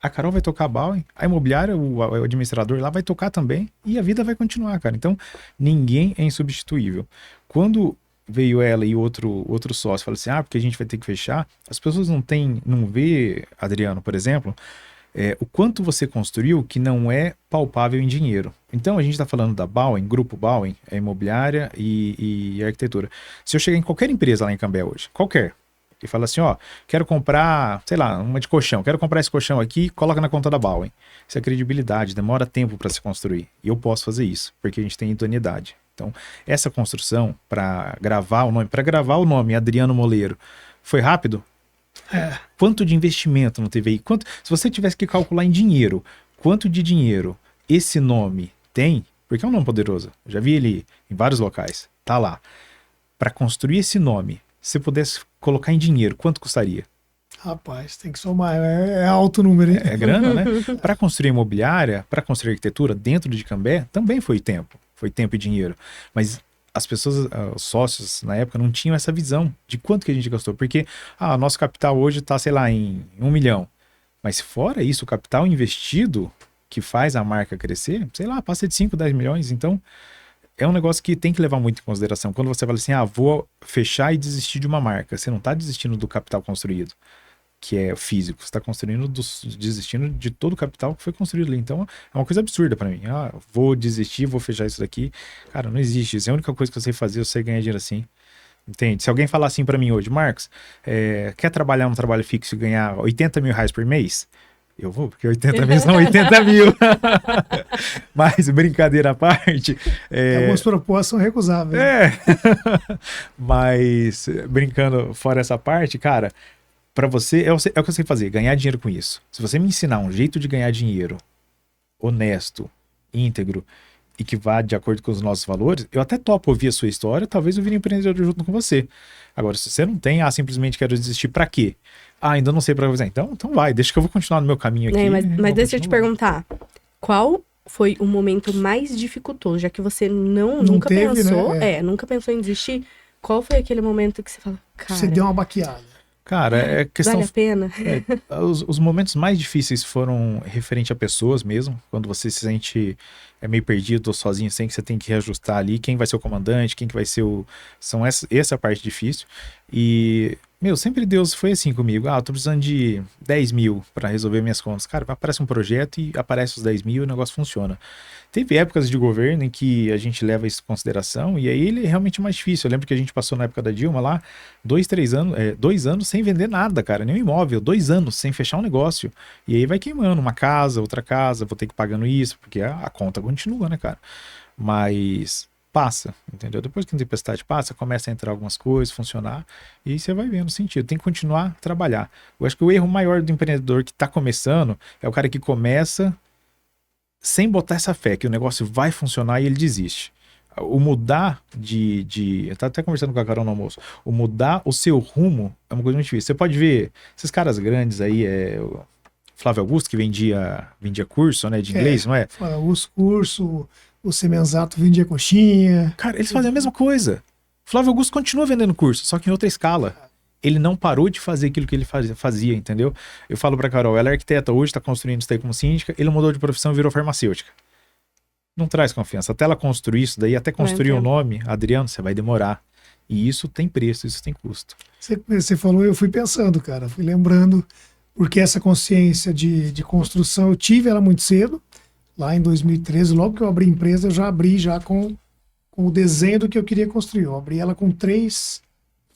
[SPEAKER 2] a Carol vai tocar a Bowen, a imobiliária, o administrador lá vai tocar também e a vida vai continuar, cara. Então, ninguém é insubstituível. Quando veio ela e outro sócio, fala assim, porque a gente vai ter que fechar, as pessoas não vê, Adriano, por exemplo, o quanto você construiu que não é palpável em dinheiro. Então, a gente está falando da Bowen, Grupo Bowen, imobiliária e arquitetura. Se eu chegar em qualquer empresa lá em Cambé hoje, qualquer, e fala assim, quero comprar, sei lá, uma de colchão, quero comprar esse colchão aqui, coloca na conta da Bowen. Isso é credibilidade, demora tempo para se construir. E eu posso fazer isso, porque a gente tem idoneidade. Então, essa construção para gravar o nome Adriano Moleiro, foi rápido? Quanto de investimento não teve aí? Se você tivesse que calcular em dinheiro, quanto de dinheiro esse nome tem, porque é um nome poderoso, eu já vi ele em vários locais, tá lá. Para construir esse nome, se pudesse colocar em dinheiro, quanto custaria?
[SPEAKER 1] Rapaz, tem que somar, é alto o número, hein?
[SPEAKER 2] É grana, né? Para construir imobiliária, para construir arquitetura dentro de Cambé, também foi tempo e dinheiro. Mas as pessoas, os sócios na época não tinham essa visão de quanto que a gente gastou, porque nosso capital hoje está, sei lá, em 1 milhão. Mas fora isso, o capital investido que faz a marca crescer, sei lá, passa de 5, 10 milhões. Então, é um negócio que tem que levar muito em consideração. Quando você fala assim, vou fechar e desistir de uma marca, você não está desistindo do capital construído, que é físico, você está desistindo de todo o capital que foi construído ali. Então, é uma coisa absurda para mim. Vou desistir, vou fechar isso daqui. Cara, não existe isso. É a única coisa que eu sei fazer, eu sei ganhar dinheiro assim. Entende? Se alguém falar assim para mim hoje, Marcos, quer trabalhar um trabalho fixo e ganhar 80 mil reais por mês? Eu vou, porque 80 mil são 80 mil. Mas, brincadeira à parte...
[SPEAKER 1] Algumas propostas são recusáveis.
[SPEAKER 2] Mas, brincando fora essa parte, cara, para você, é o que eu sei fazer, ganhar dinheiro com isso. Se você me ensinar um jeito de ganhar dinheiro honesto, íntegro e que vá de acordo com os nossos valores, eu até topo ouvir a sua história, talvez eu vire empreendedor junto com você. Agora, se você não tem, simplesmente quero desistir, pra quê? Ainda não sei pra fazer. Então vai, deixa que eu vou continuar no meu caminho aqui.
[SPEAKER 3] Mas deixa eu te perguntar, qual foi o momento mais dificultoso, já que você nunca
[SPEAKER 1] teve,
[SPEAKER 3] pensou,
[SPEAKER 1] né?
[SPEAKER 3] Nunca pensou em desistir, qual foi aquele momento que você fala, cara...
[SPEAKER 1] Você deu uma baqueada.
[SPEAKER 2] Cara, é questão...
[SPEAKER 3] Vale a pena?
[SPEAKER 2] Os momentos mais difíceis foram referente a pessoas mesmo, quando você se sente meio perdido ou sozinho, sem que você tem que reajustar ali quem vai ser o comandante, quem que vai ser o... Essa é a parte difícil. E, sempre Deus foi assim comigo. Tô precisando de 10 mil para resolver minhas contas. Cara, aparece um projeto e aparece os 10 mil e o negócio funciona. Teve épocas de governo em que a gente leva isso em consideração e aí ele é realmente mais difícil. Eu lembro que a gente passou na época da Dilma lá 2 anos sem vender nada, cara, nenhum imóvel, 2 anos sem fechar um negócio. E aí vai queimando uma casa, outra casa, vou ter que ir pagando isso, porque a conta continua, né, cara? Mas passa, entendeu? Depois que a tempestade passa, começa a entrar algumas coisas, funcionar, e você vai vendo o sentido. Tem que continuar a trabalhar. Eu acho que o erro maior do empreendedor que está começando é o cara que começa sem botar essa fé, que o negócio vai funcionar e ele desiste. O mudar eu tava até conversando com a Carol no almoço, o mudar o seu rumo é uma coisa muito difícil. Você pode ver esses caras grandes aí, o Flávio Augusto, que vendia curso, né, de inglês, não é?
[SPEAKER 1] Os cursos, o Semenzato vendia coxinha.
[SPEAKER 2] Cara, eles fazem a mesma coisa. O Flávio Augusto continua vendendo curso, só que em outra escala. Ele não parou de fazer aquilo que ele fazia, entendeu? Eu falo pra Carol, ela é arquiteta hoje, tá construindo isso daí como síndica, ele mudou de profissão e virou farmacêutica. Não traz confiança. Até ela construir isso daí, até construir o nome, Adriano, você vai demorar. E isso tem preço, isso tem custo.
[SPEAKER 1] Você falou, eu fui pensando, cara, fui lembrando, porque essa consciência de construção, eu tive ela muito cedo, lá em 2013, logo que eu abri a empresa, eu já abri com com o desenho do que eu queria construir. Eu abri ela com 3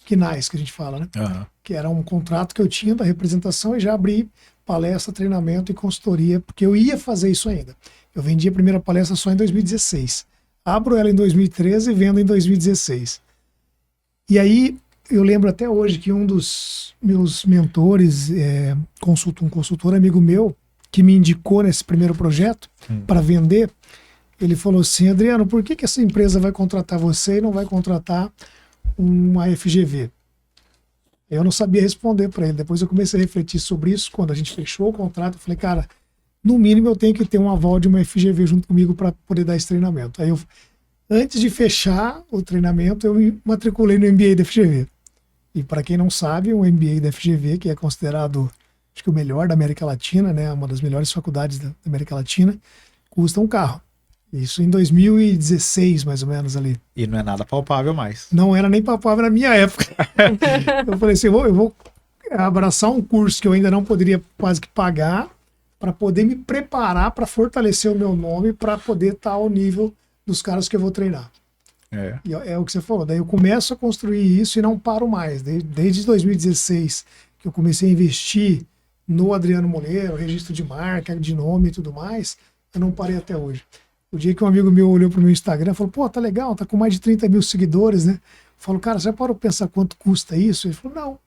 [SPEAKER 1] quinais, que a gente fala, né?
[SPEAKER 2] Aham.
[SPEAKER 1] Que era um contrato que eu tinha da representação e já abri palestra, treinamento e consultoria, porque eu ia fazer isso ainda. Eu vendi a primeira palestra só em 2016. Abro ela em 2013 e vendo em 2016. E aí, eu lembro até hoje que um dos meus mentores, um consultor amigo meu, que me indicou nesse primeiro projeto para vender, ele falou assim: Adriano, por que essa empresa vai contratar você e não vai contratar uma FGV? Eu não sabia responder para ele. Depois eu comecei a refletir sobre isso. Quando a gente fechou o contrato, eu falei, cara, no mínimo eu tenho que ter um aval de uma FGV junto comigo para poder dar esse treinamento. Aí antes de fechar o treinamento, eu me matriculei no MBA da FGV. E para quem não sabe, o MBA da FGV, que é considerado, acho que o melhor da América Latina, né, uma das melhores faculdades da América Latina, custa um carro. Isso em 2016, mais ou menos, ali.
[SPEAKER 2] E não é nada palpável mais.
[SPEAKER 1] Não era nem palpável na minha época. Eu falei assim, eu vou abraçar um curso que eu ainda não poderia quase que pagar para poder me preparar para fortalecer o meu nome, para poder estar ao nível dos caras que eu vou treinar. E é o que você falou. Daí eu começo a construir isso e não paro mais. Desde 2016, que eu comecei a investir no Adriano Moleiro, registro de marca, de nome e tudo mais, eu não parei até hoje. O dia que um amigo meu olhou pro meu Instagram e falou, pô, tá legal, tá com mais de 30 mil seguidores, né? Eu falo, cara, você já parou pra pensar quanto custa isso? Ele falou, não. Eu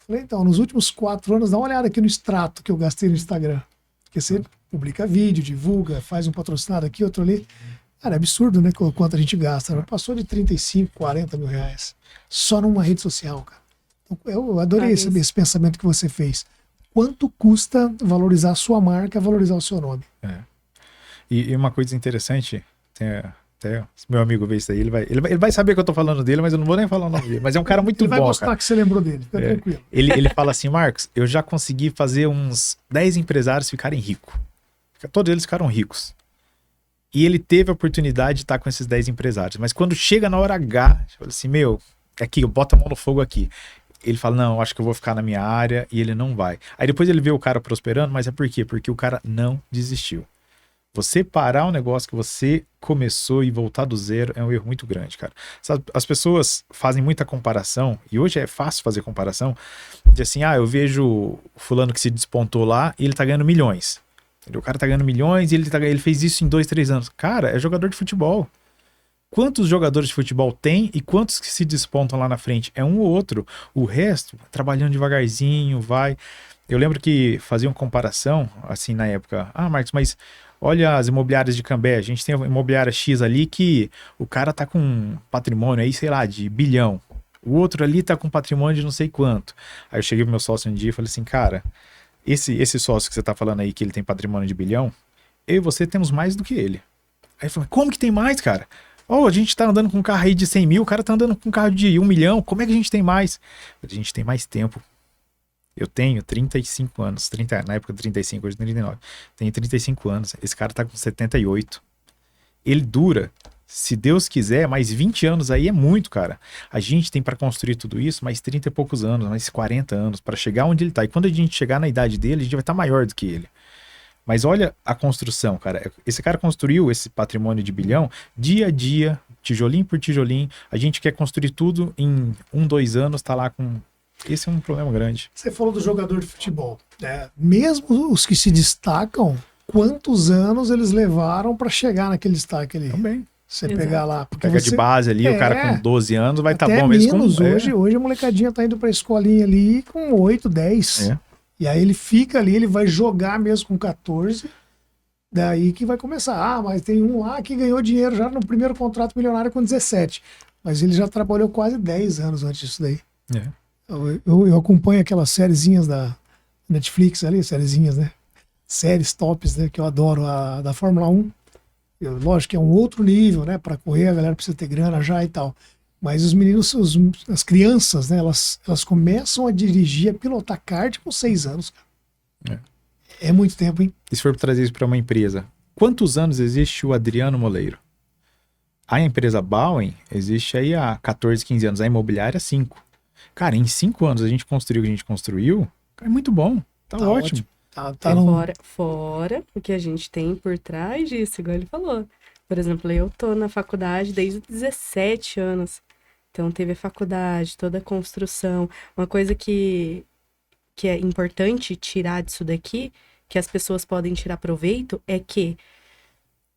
[SPEAKER 1] falei, então, nos últimos 4 anos, dá uma olhada aqui no extrato que eu gastei no Instagram. Porque você publica vídeo, divulga, faz um patrocinado aqui, outro ali. Cara, é absurdo, né, quanto a gente gasta. Passou de 35, 40 mil reais. Só numa rede social, cara. Então, eu adorei esse pensamento que você fez. Quanto custa valorizar a sua marca, valorizar o seu nome?
[SPEAKER 2] E uma coisa interessante, até meu amigo vê isso aí, ele vai saber que eu tô falando dele, mas eu não vou nem falar o nome dele. Mas é um cara muito bom,
[SPEAKER 1] Ele vai gostar,
[SPEAKER 2] cara.
[SPEAKER 1] que você lembrou dele, fica tranquilo.
[SPEAKER 2] Ele fala assim, Marcos, eu já consegui fazer uns 10 empresários ficarem ricos. Todos eles ficaram ricos. E ele teve a oportunidade de estar com esses 10 empresários. Mas quando chega na hora H, ele fala assim, aqui, eu boto a mão no fogo aqui. Ele fala, não, acho que eu vou ficar na minha área, e ele não vai. Aí depois ele vê o cara prosperando, mas é por quê? Porque o cara não desistiu. Você parar um negócio que você começou e voltar do zero é um erro muito grande, cara. As pessoas fazem muita comparação, e hoje é fácil fazer comparação, de assim, eu vejo o fulano que se despontou lá e ele tá ganhando milhões. O cara tá ganhando milhões e ele fez isso em 2, 3 anos. Cara, é jogador de futebol. Quantos jogadores de futebol tem e quantos que se despontam lá na frente? É um ou outro. O resto, trabalhando devagarzinho, vai. Eu lembro que faziam comparação, assim, na época. Marcos, mas olha as imobiliárias de Cambé. A gente tem uma imobiliária X ali que o cara tá com um patrimônio aí, sei lá, de bilhão. O outro ali tá com patrimônio de não sei quanto. Aí eu cheguei pro meu sócio um dia e falei assim, cara, esse sócio que você tá falando aí que ele tem patrimônio de bilhão, eu e você temos mais do que ele. Aí ele falou, como que tem mais, cara? A gente tá andando com um carro aí de 100 mil, o cara tá andando com um carro de 1 milhão, como é que a gente tem mais? A gente tem mais tempo. Eu tenho 35 anos, na época 35, hoje 39. Tenho 35 anos, esse cara tá com 78. Ele dura, se Deus quiser, mais 20 anos aí é muito, cara. A gente tem para construir tudo isso mais 30 e poucos anos, mais 40 anos, para chegar onde ele tá. E quando a gente chegar na idade dele, a gente vai estar maior do que ele. Mas olha a construção, cara. Esse cara construiu esse patrimônio de bilhão dia a dia, tijolinho por tijolinho. A gente quer construir tudo em 1, 2 anos, tá lá com... Esse é um problema grande.
[SPEAKER 1] Você falou do jogador de futebol. Mesmo os que se destacam, quantos anos eles levaram para chegar naquele destaque ali?
[SPEAKER 2] Também.
[SPEAKER 1] Você pegar lá.
[SPEAKER 2] Pega de base ali, o cara com 12 anos vai estar bom mesmo.
[SPEAKER 1] Hoje a molecadinha tá indo pra escolinha ali com 8, 10. E aí ele fica ali, ele vai jogar mesmo com 14. Daí que vai começar. Mas tem um lá que ganhou dinheiro já no primeiro contrato milionário com 17. Mas ele já trabalhou quase 10 anos antes disso daí. Eu acompanho aquelas sériezinhas da Netflix ali, sériezinhas, né? Séries tops, né? Que eu adoro, a da Fórmula 1. Lógico que é um outro nível, né? Para correr, a galera precisa ter grana já e tal. Mas os meninos, as crianças, né? Elas começam a dirigir, a pilotar kart com 6 anos, cara. É muito tempo, hein?
[SPEAKER 2] E se for trazer isso para uma empresa, quantos anos existe o Adriano Moleiro? A empresa Bowen existe aí há 14, 15 anos. A imobiliária, 5. Cara, em 5 anos a gente construiu o que a gente construiu. Cara, é muito bom. Tá ótimo.
[SPEAKER 3] Fora o que a gente tem por trás disso, igual ele falou. Por exemplo, eu tô na faculdade desde os 17 anos. Então, teve a faculdade, toda a construção. Uma coisa que é importante tirar disso daqui, que as pessoas podem tirar proveito, é que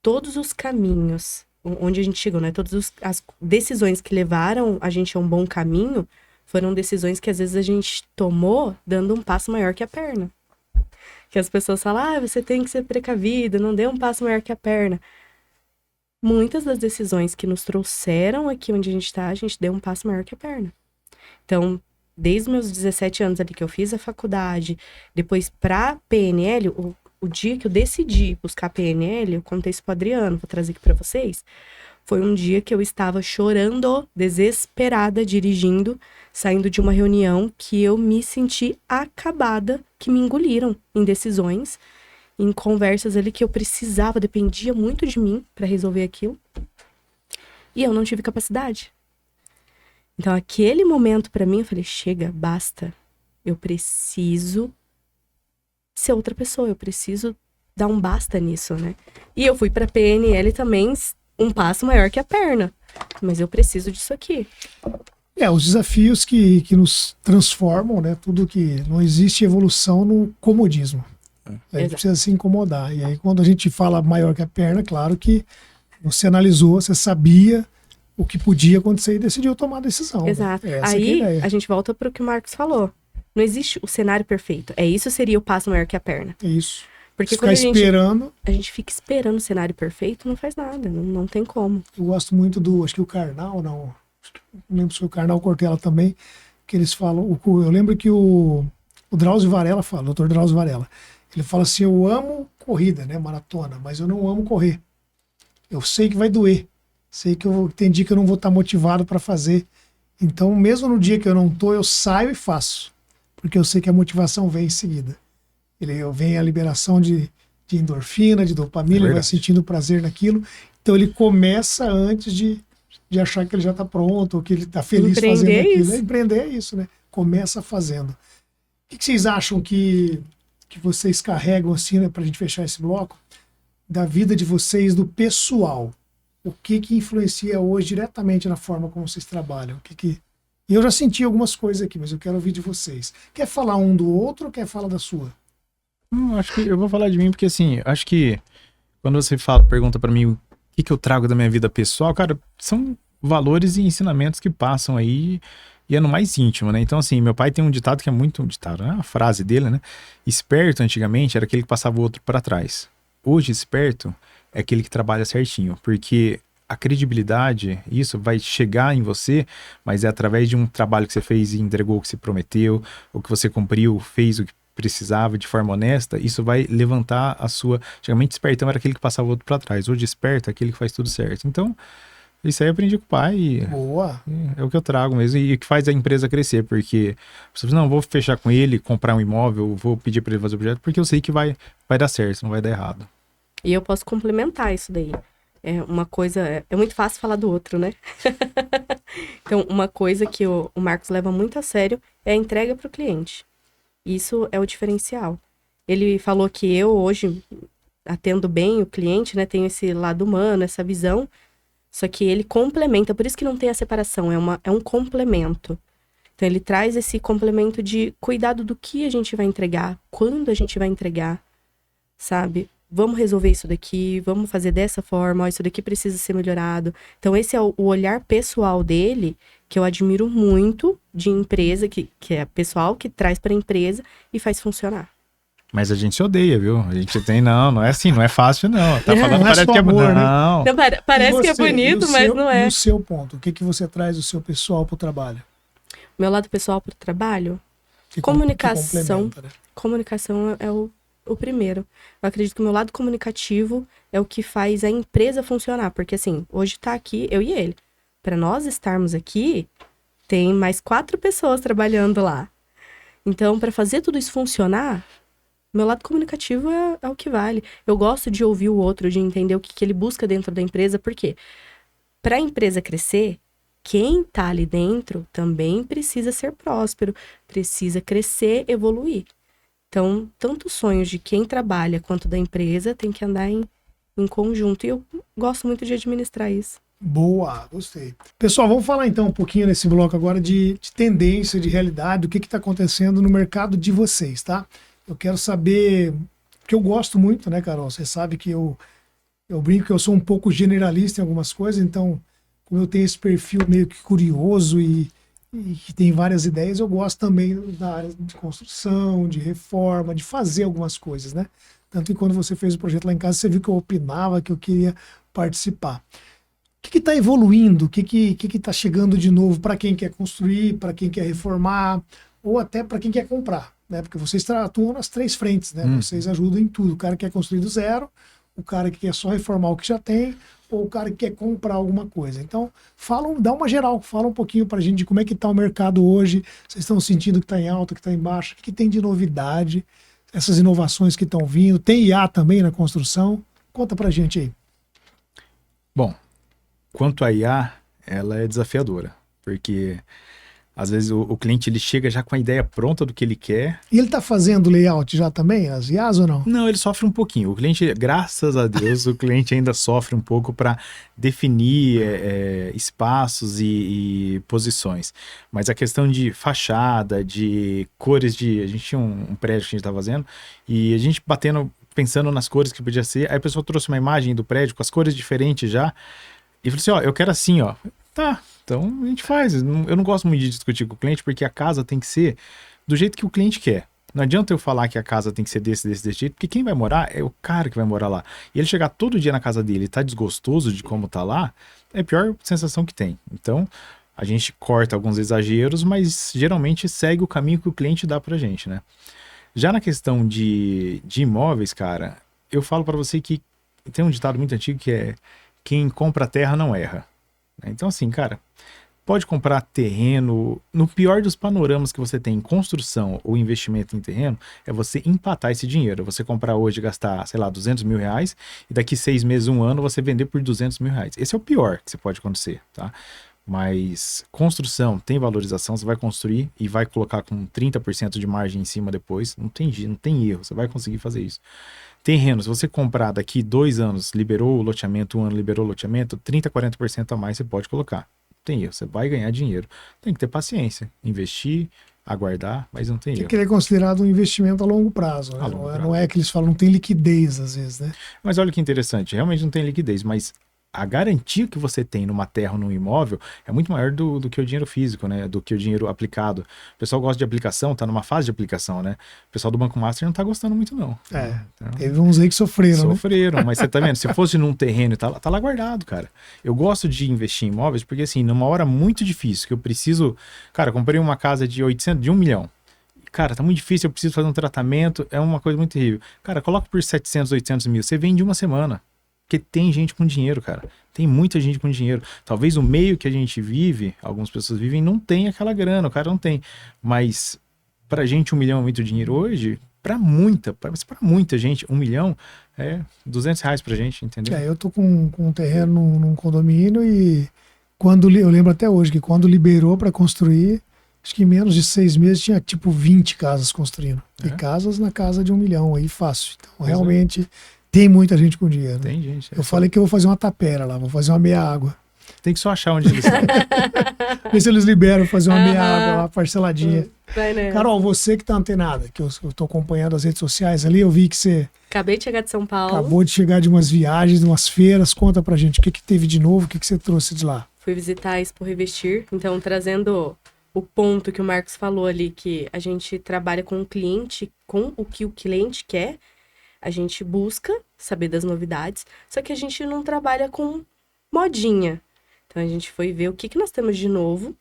[SPEAKER 3] todos os caminhos onde a gente chegou, né? As decisões que levaram a gente a um bom caminho foram decisões que às vezes a gente tomou dando um passo maior que a perna. Que as pessoas falam, você tem que ser precavido, não dê um passo maior que a perna. Muitas das decisões que nos trouxeram aqui onde a gente tá, a gente deu um passo maior que a perna. Então, desde meus 17 anos ali que eu fiz a faculdade, depois pra PNL, o dia que eu decidi buscar PNL, eu contei isso pro Adriano, vou trazer aqui pra vocês, foi um dia que eu estava chorando, desesperada, dirigindo, saindo de uma reunião que eu me senti acabada, que me engoliram em decisões, em conversas ali que eu precisava, dependia muito de mim pra resolver aquilo. E eu não tive capacidade. Então, aquele momento pra mim, eu falei, chega, basta. Eu preciso ser outra pessoa, eu preciso dar um basta nisso, né? E eu fui pra PNL também, um passo maior que a perna. Mas eu preciso disso aqui.
[SPEAKER 1] Os desafios que nos transformam, né? Tudo que não existe evolução no comodismo. A gente precisa se incomodar. E aí, quando a gente fala maior que a perna, claro que você analisou, você sabia o que podia acontecer e decidiu tomar a decisão.
[SPEAKER 3] Exato.
[SPEAKER 1] Né?
[SPEAKER 3] Aí, a gente volta pro que o Marcos falou. Não existe o cenário perfeito. Isso seria o passo maior que a perna.
[SPEAKER 1] É isso.
[SPEAKER 3] Porque
[SPEAKER 1] ficar esperando.
[SPEAKER 3] A gente fica esperando o cenário perfeito, não faz nada. Não tem como.
[SPEAKER 1] Eu gosto muito acho que o Karnal, não lembro se o Karnal Cortella também, que eles falam. Eu lembro que o Drauzio Varela fala, o doutor Drauzio Varela, ele fala assim: eu amo corrida, né, maratona, mas eu não amo correr. Eu sei que vai doer. Sei que tem dia que eu não vou estar motivado para fazer. Então, mesmo no dia que eu não tô, eu saio e faço. Porque eu sei que a motivação vem em seguida. Vem a liberação de endorfina, de dopamina, ele vai sentindo prazer naquilo. Então, ele começa antes de achar que ele já está pronto, ou que ele está feliz fazendo aquilo. Empreender é isso, né? Começa fazendo. O que vocês acham que vocês carregam, assim, né, para a gente fechar esse bloco, da vida de vocês, do pessoal? O que influencia hoje diretamente na forma como vocês trabalham? E eu já senti algumas coisas aqui, mas eu quero ouvir de vocês. Quer falar um do outro ou quer falar da sua?
[SPEAKER 2] Acho que eu vou falar de mim, porque assim, acho que quando você pergunta pra mim o que eu trago da minha vida pessoal, cara, são valores e ensinamentos que passam aí e é no mais íntimo, né? Então, assim, meu pai tem um ditado que é muito um ditado, né? A frase dele, né? Esperto, antigamente, era aquele que passava o outro pra trás. Hoje, esperto é aquele que trabalha certinho, porque a credibilidade, isso vai chegar em você, mas é através de um trabalho que você fez e entregou o que você prometeu, o que você cumpriu, fez o que precisava de forma honesta, isso vai levantar a sua... Antigamente, espertão era aquele que passava o outro para trás. Hoje, esperto é aquele que faz tudo certo. Então, isso aí eu aprendi com o pai e...
[SPEAKER 1] Boa!
[SPEAKER 2] É o que eu trago mesmo e o que faz a empresa crescer, porque você fala, não, vou fechar com ele, comprar um imóvel, vou pedir para ele fazer o projeto, porque eu sei que vai dar certo, não vai dar errado.
[SPEAKER 3] E eu posso complementar isso daí. É uma coisa... É muito fácil falar do outro, né? Então, uma coisa que o Marcos leva muito a sério é a entrega para o cliente. Isso é o diferencial. Ele falou que eu hoje atendo bem o cliente, né? Tenho esse lado humano, essa visão. Só que ele complementa, por isso que não tem a separação, é um complemento. Então ele traz esse complemento de cuidado do que a gente vai entregar, quando a gente vai entregar, sabe? Vamos resolver isso daqui, vamos fazer dessa forma, ó, isso daqui precisa ser melhorado. Então esse é o olhar pessoal dele, que eu admiro muito de empresa, que é pessoal que traz para a empresa e faz funcionar.
[SPEAKER 2] Mas a gente se odeia, viu? A gente tem, não é assim, não é fácil não. Tá falando,
[SPEAKER 1] não
[SPEAKER 2] parece que é
[SPEAKER 1] amor,
[SPEAKER 2] não.
[SPEAKER 3] Não, parece que é bonito, mas não é.
[SPEAKER 1] E o seu ponto, o que você traz do seu pessoal para o trabalho?
[SPEAKER 3] Meu lado pessoal para o trabalho? Comunicação. Comunicação é o primeiro. Eu acredito que o meu lado comunicativo é o que faz a empresa funcionar. Porque assim, hoje tá aqui eu e ele. Para nós estarmos aqui, tem mais 4 pessoas trabalhando lá. Então, para fazer tudo isso funcionar, meu lado comunicativo é o que vale. Eu gosto de ouvir o outro, de entender o que ele busca dentro da empresa. Por quê? Para a empresa crescer, quem tá ali dentro também precisa ser próspero, precisa crescer, evoluir. Então, tanto os sonhos de quem trabalha quanto da empresa tem que andar em em conjunto. E eu gosto muito de administrar isso.
[SPEAKER 1] Boa, gostei. Pessoal, vamos falar então um pouquinho nesse bloco agora de tendência, de realidade, do que está acontecendo no mercado de vocês, tá? Eu quero saber, porque eu gosto muito, né, Carol? Você sabe que eu brinco que eu sou um pouco generalista em algumas coisas, então, como eu tenho esse perfil meio que curioso e que tem várias ideias, eu gosto também da área de construção, de reforma, de fazer algumas coisas, né? Tanto que quando você fez o projeto lá em casa, você viu que eu opinava, que eu queria participar. O que está evoluindo? O que está chegando de novo para quem quer construir, para quem quer reformar, ou até para quem quer comprar, né? Porque vocês atuam nas 3 frentes, né? Vocês ajudam em tudo. O cara que quer construir do zero, o cara que quer só reformar o que já tem, ou o cara que quer comprar alguma coisa. Então, dá uma geral, fala um pouquinho para a gente de como é que está o mercado hoje. Vocês estão sentindo que está em alta, que está em baixa, o que tem de novidade, essas inovações que estão vindo. Tem IA também na construção? Conta para a gente aí.
[SPEAKER 2] Bom, quanto à IA, ela é desafiadora, porque às vezes o cliente ele chega já com a ideia pronta do que ele quer.
[SPEAKER 1] E ele está fazendo layout já também, as IAs ou não?
[SPEAKER 2] Não, ele sofre um pouquinho. O cliente, graças a Deus, o cliente ainda sofre um pouco para definir espaços e posições. Mas a questão de fachada, de cores de... A gente tinha um prédio que a gente estava fazendo e a gente pensando nas cores que podia ser. Aí a pessoa trouxe uma imagem do prédio com as cores diferentes já. E falou assim, ó, eu quero assim, ó. Tá, então a gente faz. Eu não gosto muito de discutir com o cliente, porque a casa tem que ser do jeito que o cliente quer. Não adianta eu falar que a casa tem que ser desse jeito, porque quem vai morar é o cara que vai morar lá. E ele chegar todo dia na casa dele e tá desgostoso de como tá lá, é a pior sensação que tem. Então, a gente corta alguns exageros, mas geralmente segue o caminho que o cliente dá pra gente, né? Já na questão de imóveis, cara, eu falo pra você que tem um ditado muito antigo que é: quem compra terra não erra. Então, assim, cara, pode comprar terreno. No pior dos panoramas que você tem em construção ou investimento em terreno, é você empatar esse dinheiro. Você comprar hoje e gastar, sei lá, 200 mil reais, e daqui 6 meses, 1 ano, você vender por 200 mil reais. Esse é o pior que você pode acontecer, tá? Mas construção tem valorização, você vai construir e vai colocar com 30% de margem em cima depois. Não tem erro, você vai conseguir fazer isso. Terreno, se você comprar daqui 2 anos, liberou o loteamento, 1 ano liberou o loteamento, 30%, 40% a mais você pode colocar. Não tem erro, você vai ganhar dinheiro. Tem que ter paciência, investir, aguardar, mas não tem erro.
[SPEAKER 1] Tem que ele é considerado um investimento a longo prazo, né? Não é que eles falam, não tem liquidez às vezes, né?
[SPEAKER 2] Mas olha que interessante, realmente não tem liquidez, mas a garantia que você tem numa terra ou num imóvel é muito maior do que o dinheiro físico, né? Do que o dinheiro aplicado. O pessoal gosta de aplicação, tá numa fase de aplicação, né? O pessoal do Banco Master não tá gostando muito, não.
[SPEAKER 1] Então, teve uns aí que sofreram,
[SPEAKER 2] né? Mas você tá vendo? Se fosse num terreno, tá lá guardado, cara. Eu gosto de investir em imóveis porque, assim, numa hora muito difícil, que eu preciso... Cara, comprei uma casa de 1 milhão. Cara, tá muito difícil, eu preciso fazer um tratamento, é uma coisa muito terrível. Cara, coloca por 700, 800 mil, você vende uma semana. Porque tem gente com dinheiro, cara. Tem muita gente com dinheiro. Talvez o meio que a gente vive, algumas pessoas vivem, não tem aquela grana, o cara não tem. Mas pra gente 1 milhão é muito dinheiro hoje, pra muita gente, 1 milhão é 200 reais pra gente, entendeu?
[SPEAKER 1] Eu tô com um terreno num condomínio e eu lembro até hoje que quando liberou pra construir, acho que em menos de 6 meses tinha tipo 20 casas construindo. E casas na casa de 1 milhão aí, fácil. Então realmente... Tem muita gente com dinheiro.
[SPEAKER 2] Tem gente.
[SPEAKER 1] Eu falei que eu vou fazer uma tapera lá, vou fazer uma meia água.
[SPEAKER 2] Tem que só achar onde eles estão.
[SPEAKER 1] Ver se eles liberam fazer uma meia água lá, parceladinha.
[SPEAKER 3] Vai, né?
[SPEAKER 1] Carol, você que tá antenada, que eu tô acompanhando as redes sociais ali, eu vi que você
[SPEAKER 3] Acabei de chegar de São Paulo.
[SPEAKER 1] acabou de chegar de umas viagens, de umas feiras. Conta pra gente o que teve de novo, o que você trouxe de lá.
[SPEAKER 3] Fui visitar a Expo Revestir, então trazendo o ponto que o Marcos falou ali, que a gente trabalha com o cliente, com o que o cliente quer. A gente busca saber das novidades, só que a gente não trabalha com modinha. Então a gente foi ver o que nós temos de novo,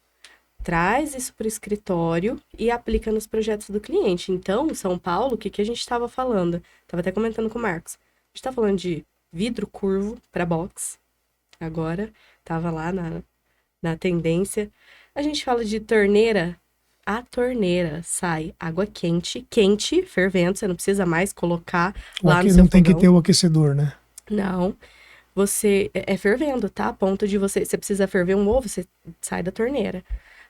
[SPEAKER 3] traz isso para o escritório e aplica nos projetos do cliente. Então, São Paulo, o que a gente estava falando? Estava até comentando com o Marcos. A gente está falando de vidro curvo para box. Agora, estava lá na tendência. A gente fala de torneira. A torneira sai água quente, fervendo, você não precisa mais colocar lá no seu
[SPEAKER 1] não tem
[SPEAKER 3] fogão.
[SPEAKER 1] que ter o aquecedor, né?
[SPEAKER 3] Não, você é fervendo, tá? A ponto de você precisa ferver um ovo, você sai da torneira.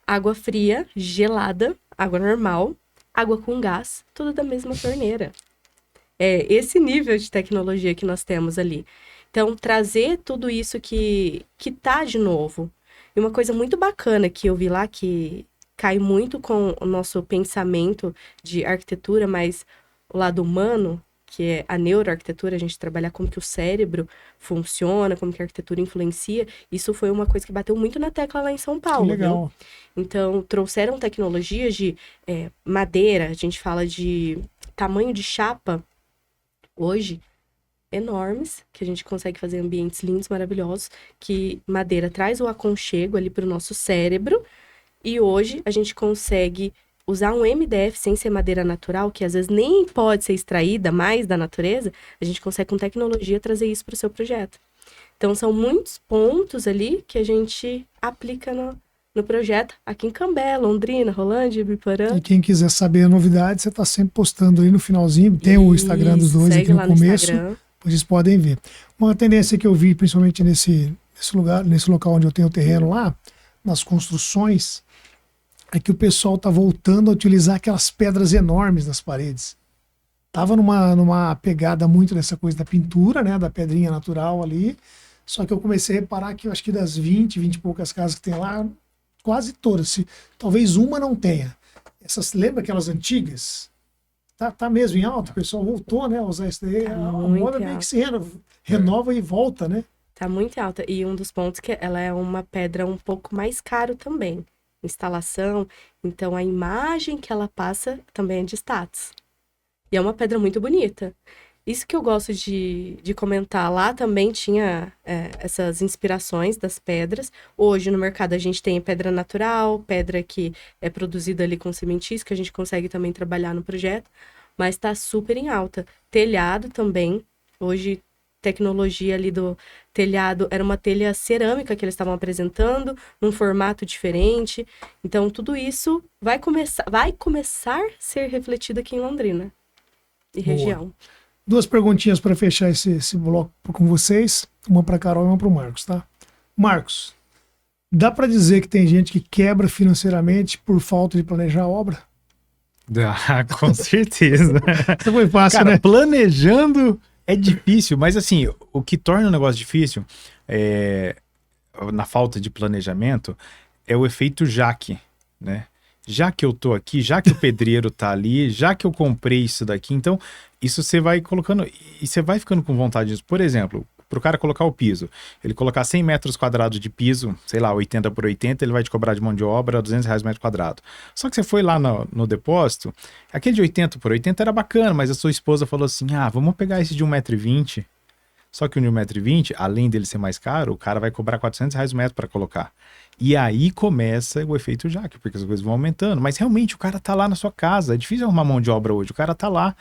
[SPEAKER 3] Água fria, gelada, água normal, água com gás, tudo da mesma torneira. É esse nível de tecnologia que nós temos ali. Então, trazer tudo isso que tá de novo. E uma coisa muito bacana que eu vi lá, que cai muito com o nosso pensamento de arquitetura, mas o lado humano, que é a neuroarquitetura, a gente trabalhar como que o cérebro funciona, como que a arquitetura influencia, isso foi uma coisa que bateu muito na tecla lá em São Paulo.
[SPEAKER 1] Que legal.
[SPEAKER 3] Viu? Então, trouxeram tecnologias de madeira, a gente fala de tamanho de chapa, hoje, enormes, que a gente consegue fazer ambientes lindos, maravilhosos, que madeira traz o aconchego ali para o nosso cérebro, e hoje a gente consegue usar um MDF sem ser madeira natural, que às vezes nem pode ser extraída mais da natureza, a gente consegue com tecnologia trazer isso para o seu projeto. Então são muitos pontos ali que a gente aplica no projeto, aqui em Cambé, Londrina, Rolândia, Ibiporã.
[SPEAKER 1] E quem quiser saber a novidade, você está sempre postando aí no finalzinho, tem o Instagram dos dois aqui no começo. Vocês podem ver. Uma tendência que eu vi, principalmente nesse local onde eu tenho o terreno lá, nas construções, é que o pessoal está voltando a utilizar aquelas pedras enormes nas paredes. Tava numa pegada muito dessa coisa da pintura, né, da pedrinha natural ali, só que eu comecei a reparar que eu acho que das 20 e poucas casas que tem lá, quase todas, talvez uma não tenha. Lembra aquelas antigas? Tá mesmo em alta, o pessoal voltou, né, a usar isso daí. A moda meio que se renova e volta, né?
[SPEAKER 3] Tá muito alta. E um dos pontos que ela é uma pedra um pouco mais caro também. Instalação. Então, a imagem que ela passa também é de status. E é uma pedra muito bonita. Isso que eu gosto de comentar. Lá também tinha essas inspirações das pedras. Hoje, no mercado, a gente tem pedra natural, pedra que é produzida ali com cimentício, que a gente consegue também trabalhar no projeto. Mas tá super em alta. Telhado também. Hoje, tecnologia ali do telhado era uma telha cerâmica que eles estavam apresentando, num formato diferente. Então, tudo isso vai começar a ser refletido aqui em Londrina e região.
[SPEAKER 1] 2 perguntinhas para fechar esse bloco com vocês. Uma para Carol e uma para o Marcos, tá? Marcos, dá para dizer que tem gente que quebra financeiramente por falta de planejar a obra?
[SPEAKER 2] Ah, com certeza.
[SPEAKER 1] Isso foi fácil,
[SPEAKER 2] cara,
[SPEAKER 1] né?
[SPEAKER 2] Planejando é difícil, mas assim, o que torna o negócio difícil na falta de planejamento é o efeito Jaque, né? Já que eu tô aqui, já que o pedreiro tá ali, já que eu comprei isso daqui, então isso você vai colocando e você vai ficando com vontade disso. Por exemplo, pro cara colocar o piso, ele colocar 100 metros quadrados de piso, sei lá, 80 por 80, ele vai te cobrar de mão de obra R$200 metro quadrado. Só que você foi lá no depósito, aquele de 80 por 80 era bacana, mas a sua esposa falou assim, vamos pegar esse de 1,20 m. Só que o de 1,20 m, além dele ser mais caro, o cara vai cobrar R$400 o metro para colocar. E aí começa o efeito Jaque, porque as coisas vão aumentando. Mas realmente o cara tá lá na sua casa, é difícil arrumar mão de obra hoje, o cara tá lá.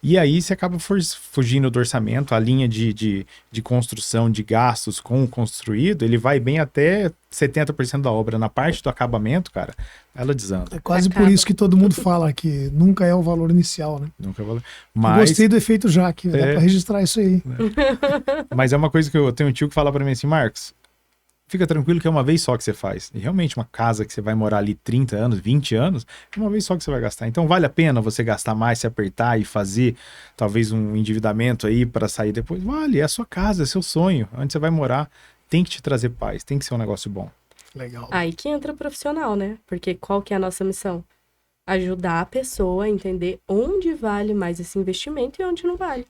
[SPEAKER 2] E aí você acaba fugindo do orçamento, a linha de construção de gastos com o construído, ele vai bem até 70% da obra. Na parte do acabamento, cara, ela desanda.
[SPEAKER 1] É quase por isso que todo mundo fala que nunca é o valor inicial, né?
[SPEAKER 2] Nunca é o valor.
[SPEAKER 1] Eu gostei do efeito Jaque, dá pra registrar isso aí.
[SPEAKER 2] Mas é uma coisa que eu tenho um tio que fala pra mim assim, Marcos, fica tranquilo que é uma vez só que você faz. E realmente uma casa que você vai morar ali 30 anos, 20 anos, é uma vez só que você vai gastar. Então vale a pena você gastar mais, se apertar e fazer talvez um endividamento aí para sair depois? Vale, é a sua casa, é seu sonho. Onde você vai morar tem que te trazer paz, tem que ser um negócio bom.
[SPEAKER 1] Legal.
[SPEAKER 3] Aí que entra o profissional, né? Porque qual que é a nossa missão? Ajudar a pessoa a entender onde vale mais esse investimento e onde não vale.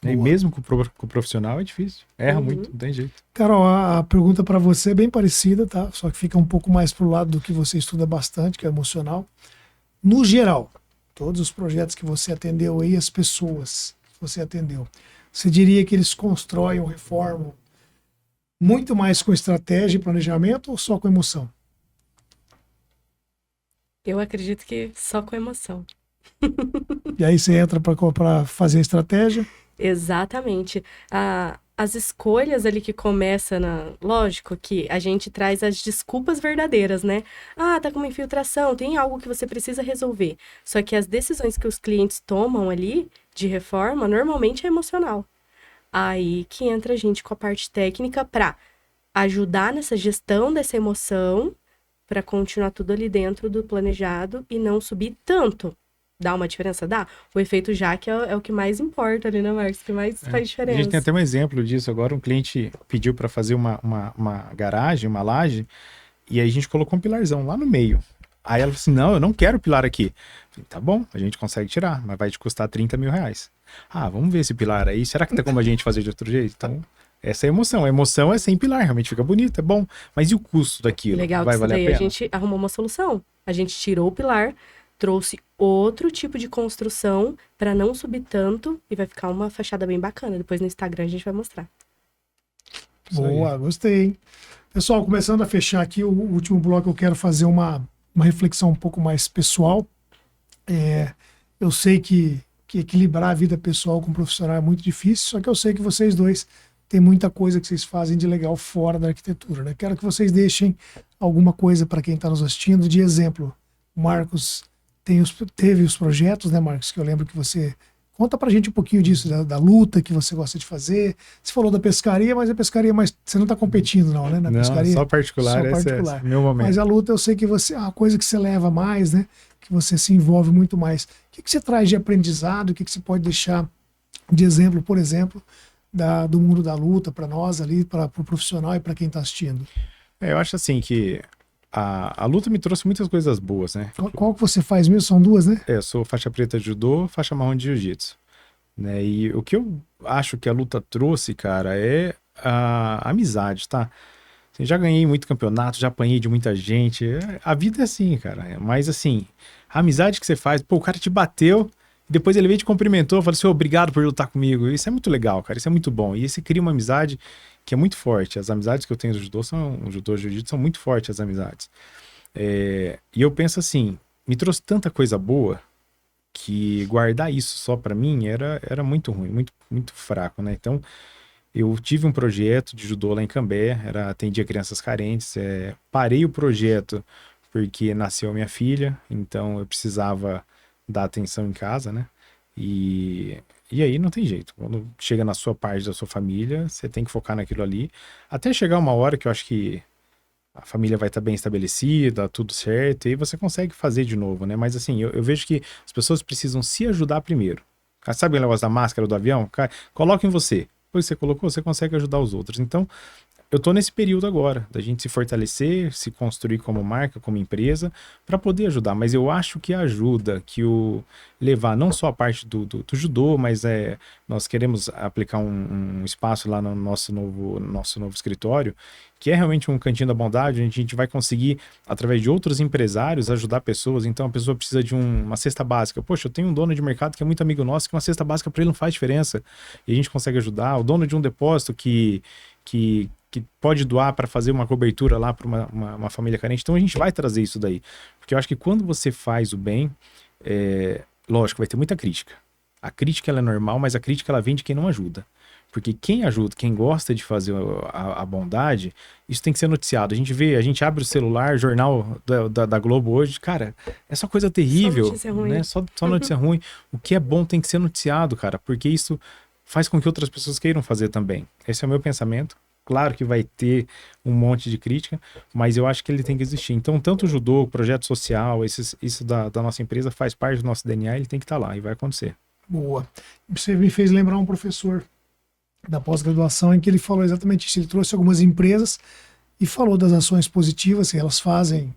[SPEAKER 2] E mesmo com o profissional é difícil. Erra muito, não tem jeito.
[SPEAKER 1] Carol, a pergunta para você é bem parecida, tá? Só que fica um pouco mais pro lado do que você estuda bastante, que é emocional. No geral, todos os projetos que você atendeu aí, as pessoas que você atendeu, você diria que eles constroem ou reformam muito mais com estratégia e planejamento ou só com emoção?
[SPEAKER 3] Eu acredito que só com emoção.
[SPEAKER 1] E aí você entra para fazer a estratégia?
[SPEAKER 3] Exatamente. As escolhas ali que começa Lógico que a gente traz as desculpas verdadeiras, né? Tá com uma infiltração, tem algo que você precisa resolver. Só que as decisões que os clientes tomam ali, de reforma, normalmente é emocional. Aí que entra a gente com a parte técnica para ajudar nessa gestão dessa emoção, para continuar tudo ali dentro do planejado e não subir tanto. Dá uma diferença? Dá. O efeito Jaque é o que mais importa ali, né, Marcos? Que mais faz
[SPEAKER 2] A
[SPEAKER 3] diferença.
[SPEAKER 2] gente tem até um exemplo disso. Agora um cliente pediu para fazer uma garagem, uma laje, e aí a gente colocou um pilarzão lá no meio. Aí ela falou assim, não, eu não quero pilar aqui. Eu falei, tá bom, a gente consegue tirar, mas vai te custar 30 mil reais. Ah, vamos ver esse pilar aí. Será que tem como a gente fazer de outro jeito? Então, essa é a emoção. A emoção é sem pilar, realmente fica bonito, é bom. Mas e o custo daquilo?
[SPEAKER 3] Legal
[SPEAKER 2] Vai
[SPEAKER 3] que isso
[SPEAKER 2] valer
[SPEAKER 3] daí
[SPEAKER 2] a pena?
[SPEAKER 3] a gente arrumou uma solução. A gente tirou o pilar, trouxe outro tipo de construção para não subir tanto e vai ficar uma fachada bem bacana. Depois no Instagram a gente vai mostrar.
[SPEAKER 1] Boa, gostei, hein? Pessoal, começando a fechar aqui o último bloco, eu quero fazer uma reflexão um pouco mais pessoal. Eu sei que equilibrar a vida pessoal com o profissional é muito difícil, só que eu sei que vocês dois têm muita coisa que vocês fazem de legal fora da arquitetura, né? Quero que vocês deixem alguma coisa para quem está nos assistindo de exemplo. O Marcos teve os projetos, né, Marcos? Que eu lembro que você... Conta pra gente um pouquinho disso, da luta que você gosta de fazer. Você falou da pescaria, mas a pescaria, você não está competindo não, né? Na
[SPEAKER 2] Não,
[SPEAKER 1] pescaria.
[SPEAKER 2] só particular,
[SPEAKER 1] Só particular.
[SPEAKER 2] Esse é meu momento.
[SPEAKER 1] Mas a luta eu sei que você, a coisa que você leva mais, né? Que você se envolve muito mais. O que você traz de aprendizado? O que você pode deixar de exemplo, por exemplo, do mundo da luta para nós ali, para o profissional e para quem está assistindo?
[SPEAKER 2] Eu acho assim que a luta me trouxe muitas coisas boas, né?
[SPEAKER 1] Qual que você faz mesmo? São duas, né?
[SPEAKER 2] Eu sou faixa preta de judô, faixa marrom de jiu-jitsu, né? E o que eu acho que a luta trouxe, cara, é a amizade, tá? Assim, já ganhei muito campeonato, já apanhei de muita gente. A vida é assim, cara. Mas assim, a amizade que você faz, pô, o cara te bateu, depois ele veio e te cumprimentou, falou assim, obrigado por lutar comigo. Isso é muito legal, cara. Isso é muito bom. E você cria uma amizade que é muito forte. As amizades que eu tenho no judô e jiu-jitsu são muito fortes, as amizades. E eu penso assim, me trouxe tanta coisa boa que guardar isso só pra mim era muito ruim, muito, muito fraco, né? Então, eu tive um projeto de judô lá em Cambé, atendia crianças carentes, parei o projeto porque nasceu minha filha, então eu precisava dar atenção em casa, né? E aí não tem jeito. Quando chega na sua parte da sua família, você tem que focar naquilo ali. Até chegar uma hora que eu acho que a família vai estar bem estabelecida, tudo certo, e aí você consegue fazer de novo, né? Mas assim, eu vejo que as pessoas precisam se ajudar primeiro. Sabe o negócio da máscara do avião? Coloca em você. Depois que você colocou, você consegue ajudar os outros. Então, eu tô nesse período agora, da gente se fortalecer, se construir como marca, como empresa, para poder ajudar. Mas eu acho que ajuda, que levar não só a parte do judô, mas nós queremos aplicar um espaço lá no nosso novo escritório, que é realmente um cantinho da bondade, onde a gente vai conseguir, através de outros empresários, ajudar pessoas. Então a pessoa precisa de uma cesta básica. Poxa, eu tenho um dono de mercado que é muito amigo nosso, que uma cesta básica para ele não faz diferença. E a gente consegue ajudar. O dono de um depósito que pode doar para fazer uma cobertura lá para uma família carente. Então a gente vai trazer isso daí. Porque eu acho que quando você faz o bem, lógico, vai ter muita crítica. A crítica ela é normal, mas a crítica ela vem de quem não ajuda. Porque quem ajuda, quem gosta de fazer a bondade, isso tem que ser noticiado. A gente abre o celular, jornal da Globo hoje, cara, é só coisa terrível.
[SPEAKER 3] Só notícia ruim.
[SPEAKER 2] Né? Só notícia ruim. O que é bom tem que ser noticiado, cara, porque isso faz com que outras pessoas queiram fazer também. Esse é o meu pensamento. Claro que vai ter um monte de crítica, mas eu acho que ele tem que existir. Então, tanto o judô, o projeto social, isso da nossa empresa faz parte do nosso DNA, ele tem que estar lá e vai acontecer.
[SPEAKER 1] Boa. Você me fez lembrar um professor da pós-graduação em que ele falou exatamente isso. Ele trouxe algumas empresas e falou das ações positivas que elas fazem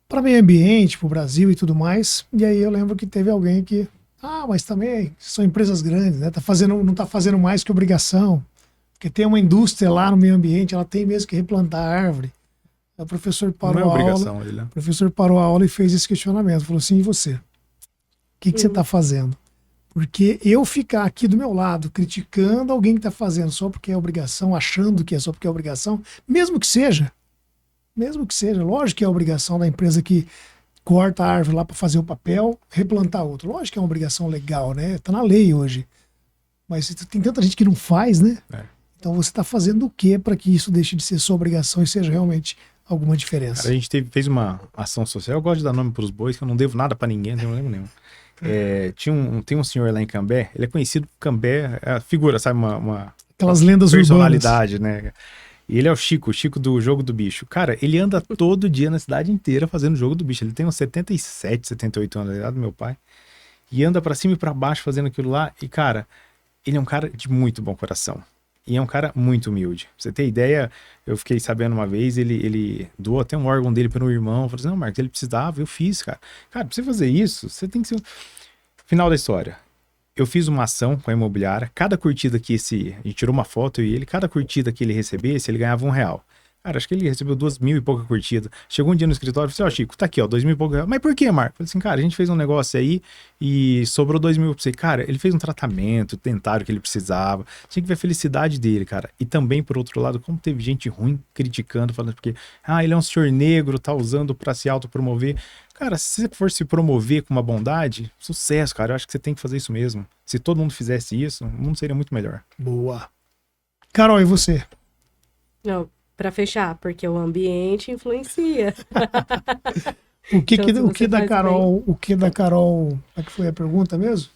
[SPEAKER 1] para o meio ambiente, para o Brasil e tudo mais. E aí eu lembro que teve alguém que, mas também são empresas grandes, né? Não está fazendo mais que obrigação. Porque tem uma indústria lá no meio ambiente, ela tem mesmo que replantar a árvore. O professor parou
[SPEAKER 2] a
[SPEAKER 1] professor parou a aula e fez esse questionamento. Falou assim, e você? O que você está fazendo? Porque eu ficar aqui do meu lado criticando alguém que está fazendo só porque é obrigação, achando que é só porque é obrigação, mesmo que seja, lógico que é obrigação da empresa que corta a árvore lá para fazer o papel, replantar outro. Lógico que é uma obrigação legal, né? Está na lei hoje. Mas tem tanta gente que não faz, né? Então você está fazendo o que para que isso deixe de ser sua obrigação e seja realmente alguma diferença?
[SPEAKER 2] Cara, a gente fez uma ação social, eu gosto de dar nome para os bois, que eu não devo nada para ninguém, não tenho nenhum. Tem um senhor lá em Cambé, ele é conhecido por Cambé, a figura, sabe,
[SPEAKER 1] aquelas lendas
[SPEAKER 2] personalidade,
[SPEAKER 1] urbanas.
[SPEAKER 2] Né? E ele é o Chico do Jogo do Bicho. Cara, ele anda todo dia na cidade inteira fazendo o Jogo do Bicho. Ele tem uns 77, 78 anos, da idade do meu pai. e anda pra cima e pra baixo fazendo aquilo lá. E, cara, ele é um cara de muito bom coração. E é um cara muito humilde. Pra você ter ideia, eu fiquei sabendo uma vez, ele doou até um órgão dele para um irmão. Falei assim, não, Marcos, ele precisava, eu fiz, cara. Cara, pra você fazer isso, você tem que ser... Final da história. Eu fiz uma ação com a imobiliária. Cada curtida que a gente tirou uma foto, eu e ele, cada curtida que ele recebesse, ele ganhava R$1. Cara, acho que ele recebeu 2.000 e pouca curtida. Chegou um dia no escritório e falei assim, ó, Chico, tá aqui, ó, 2.000 e pouca. Mas por que, Marco? Falei assim, cara, a gente fez um negócio aí e sobrou 2.000 pra você. Cara, ele fez um tratamento, tentaram o que ele precisava. Tinha que ver a felicidade dele, cara. E também, por outro lado, como teve gente ruim criticando, falando porque, ele é um senhor negro, tá usando pra se autopromover. Cara, se você for se promover com uma bondade, sucesso, cara. Eu acho que você tem que fazer isso mesmo. Se todo mundo fizesse isso, o mundo seria muito melhor.
[SPEAKER 1] Boa. Carol, e você?
[SPEAKER 3] Não, pra fechar, porque o ambiente influencia.
[SPEAKER 1] O que,
[SPEAKER 3] Então,
[SPEAKER 1] o que da Carol, como é que foi a pergunta mesmo?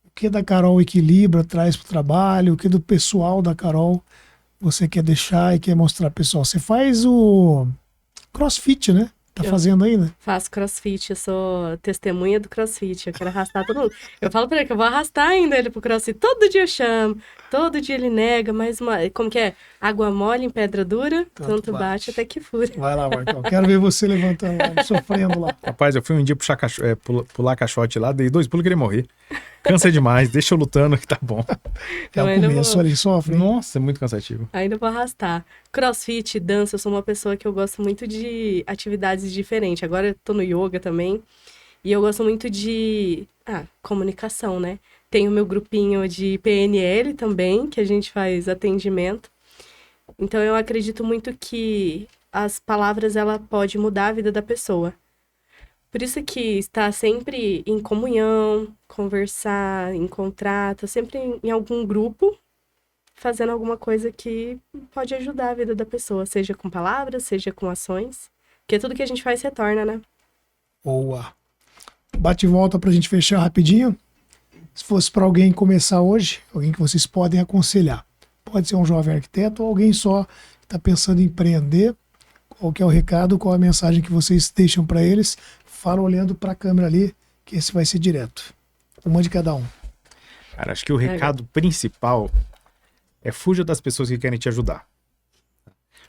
[SPEAKER 1] O que da Carol equilibra, traz pro trabalho, o que do pessoal da Carol você quer deixar e quer mostrar, pessoal? Você faz o CrossFit, né? Tá fazendo ainda?
[SPEAKER 3] Faço crossfit, eu sou testemunha do crossfit, eu quero arrastar todo mundo. Eu falo pra ele que eu vou arrastar ainda ele pro crossfit. Todo dia eu chamo, todo dia ele nega, mas como que é? Água mole em pedra dura, tanto bate até que fura.
[SPEAKER 1] Vai lá, Marcão. Quero ver você levantando lá, sofrendo lá.
[SPEAKER 2] Rapaz, eu fui um dia pular caixote lá, dei 2 pulos e queria morrer. Cansa demais, deixa eu lutando que tá bom.
[SPEAKER 1] É o começo ali, sofre.
[SPEAKER 2] Nossa, é muito cansativo.
[SPEAKER 3] Ainda vou arrastar. Crossfit, dança, eu sou uma pessoa que eu gosto muito de atividades diferentes. Agora eu tô no yoga também. E eu gosto muito de comunicação, né? Tenho meu grupinho de PNL também, que a gente faz atendimento. Então eu acredito muito que as palavras, ela pode mudar a vida da pessoa. Por isso que estar sempre em comunhão, conversar, encontrar, tá sempre em algum grupo, fazendo alguma coisa que pode ajudar a vida da pessoa, seja com palavras, seja com ações, porque tudo que a gente faz retorna, né?
[SPEAKER 1] Boa. Bate e volta pra gente fechar rapidinho. Se fosse para alguém começar hoje, alguém que vocês podem aconselhar. Pode ser um jovem arquiteto ou alguém só que está pensando em empreender. Qual que é o recado, qual a mensagem que vocês deixam para eles? Fala olhando para a câmera ali, que esse vai ser direto. Uma de cada um.
[SPEAKER 2] Cara, acho que o recado principal é fuja das pessoas que querem te ajudar.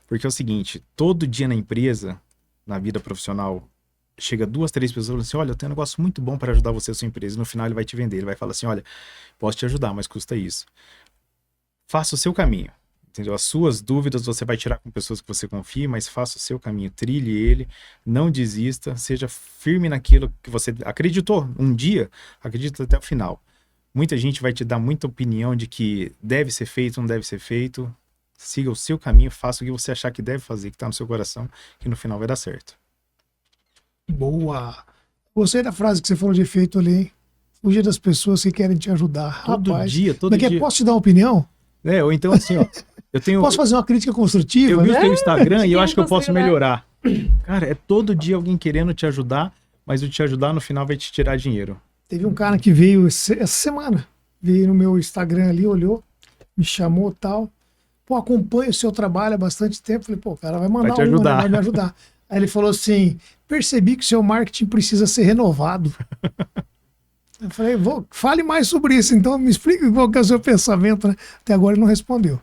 [SPEAKER 2] Porque é o seguinte, todo dia na empresa, na vida profissional, chega 2, 3 pessoas e falam assim, olha, eu tenho um negócio muito bom para ajudar você, a sua empresa. E no final ele vai te vender, ele vai falar assim, olha, posso te ajudar, mas custa isso. Faça o seu caminho. Entendeu? As suas dúvidas você vai tirar com pessoas que você confia, mas faça o seu caminho, trilhe ele, não desista, seja firme naquilo que você acreditou um dia, acredita até o final. Muita gente vai te dar muita opinião de que deve ser feito, não deve ser feito. Siga o seu caminho, faça o que você achar que deve fazer, que está no seu coração, que no final vai dar certo.
[SPEAKER 1] Boa! Gostei da frase que você falou de efeito ali, hein? Fugir das pessoas que querem te ajudar.
[SPEAKER 2] Todo
[SPEAKER 1] Rapaz,
[SPEAKER 2] dia.
[SPEAKER 1] Posso te dar uma opinião?
[SPEAKER 2] Ou então assim, ó.
[SPEAKER 1] Posso fazer uma crítica construtiva?
[SPEAKER 2] Eu vi
[SPEAKER 1] né?
[SPEAKER 2] o teu Instagram e eu acho que eu posso melhorar. Cara, é todo dia alguém querendo te ajudar, mas o te ajudar no final vai te tirar dinheiro.
[SPEAKER 1] Teve um cara que veio essa semana, veio no meu Instagram ali, olhou, me chamou e tal. Pô, acompanho o seu trabalho há bastante tempo. Falei, pô, o cara vai mandar
[SPEAKER 2] ajudar.
[SPEAKER 1] Né? Vai me ajudar. Aí ele falou assim, percebi que o seu marketing precisa ser renovado. Eu falei, fale mais sobre isso, então me explique qual que é o seu pensamento, né? Até agora ele não respondeu.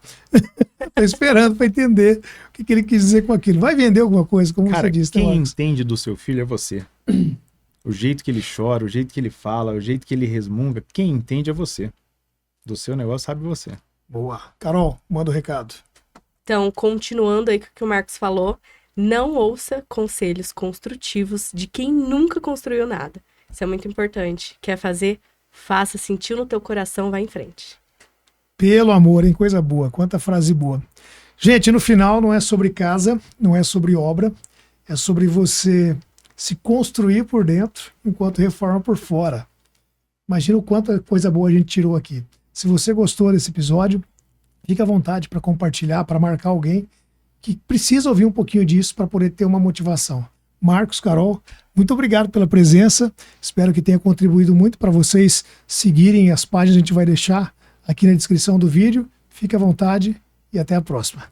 [SPEAKER 1] Tô esperando para entender o que ele quis dizer com aquilo. Vai vender alguma coisa, como
[SPEAKER 2] cara,
[SPEAKER 1] você disse.
[SPEAKER 2] Quem entende do seu filho é você. O jeito que ele chora, o jeito que ele fala, o jeito que ele resmunga, quem entende é você. Do seu negócio sabe você.
[SPEAKER 1] Boa. Carol, manda o recado.
[SPEAKER 3] Então, continuando aí com o que o Marcos falou, não ouça conselhos construtivos de quem nunca construiu nada. Isso é muito importante. Quer fazer? Faça. Sentiu no teu coração, vai em frente.
[SPEAKER 1] Pelo amor, hein? Coisa boa. Quanta frase boa. Gente, no final não é sobre casa, não é sobre obra, é sobre você se construir por dentro enquanto reforma por fora. Imagina o quanta coisa boa a gente tirou aqui. Se você gostou desse episódio, fica à vontade para compartilhar, para marcar alguém que precisa ouvir um pouquinho disso para poder ter uma motivação. Marcos, Carol, muito obrigado pela presença. Espero que tenha contribuído muito para vocês seguirem as páginas. A gente vai deixar aqui na descrição do vídeo. Fique à vontade e até a próxima.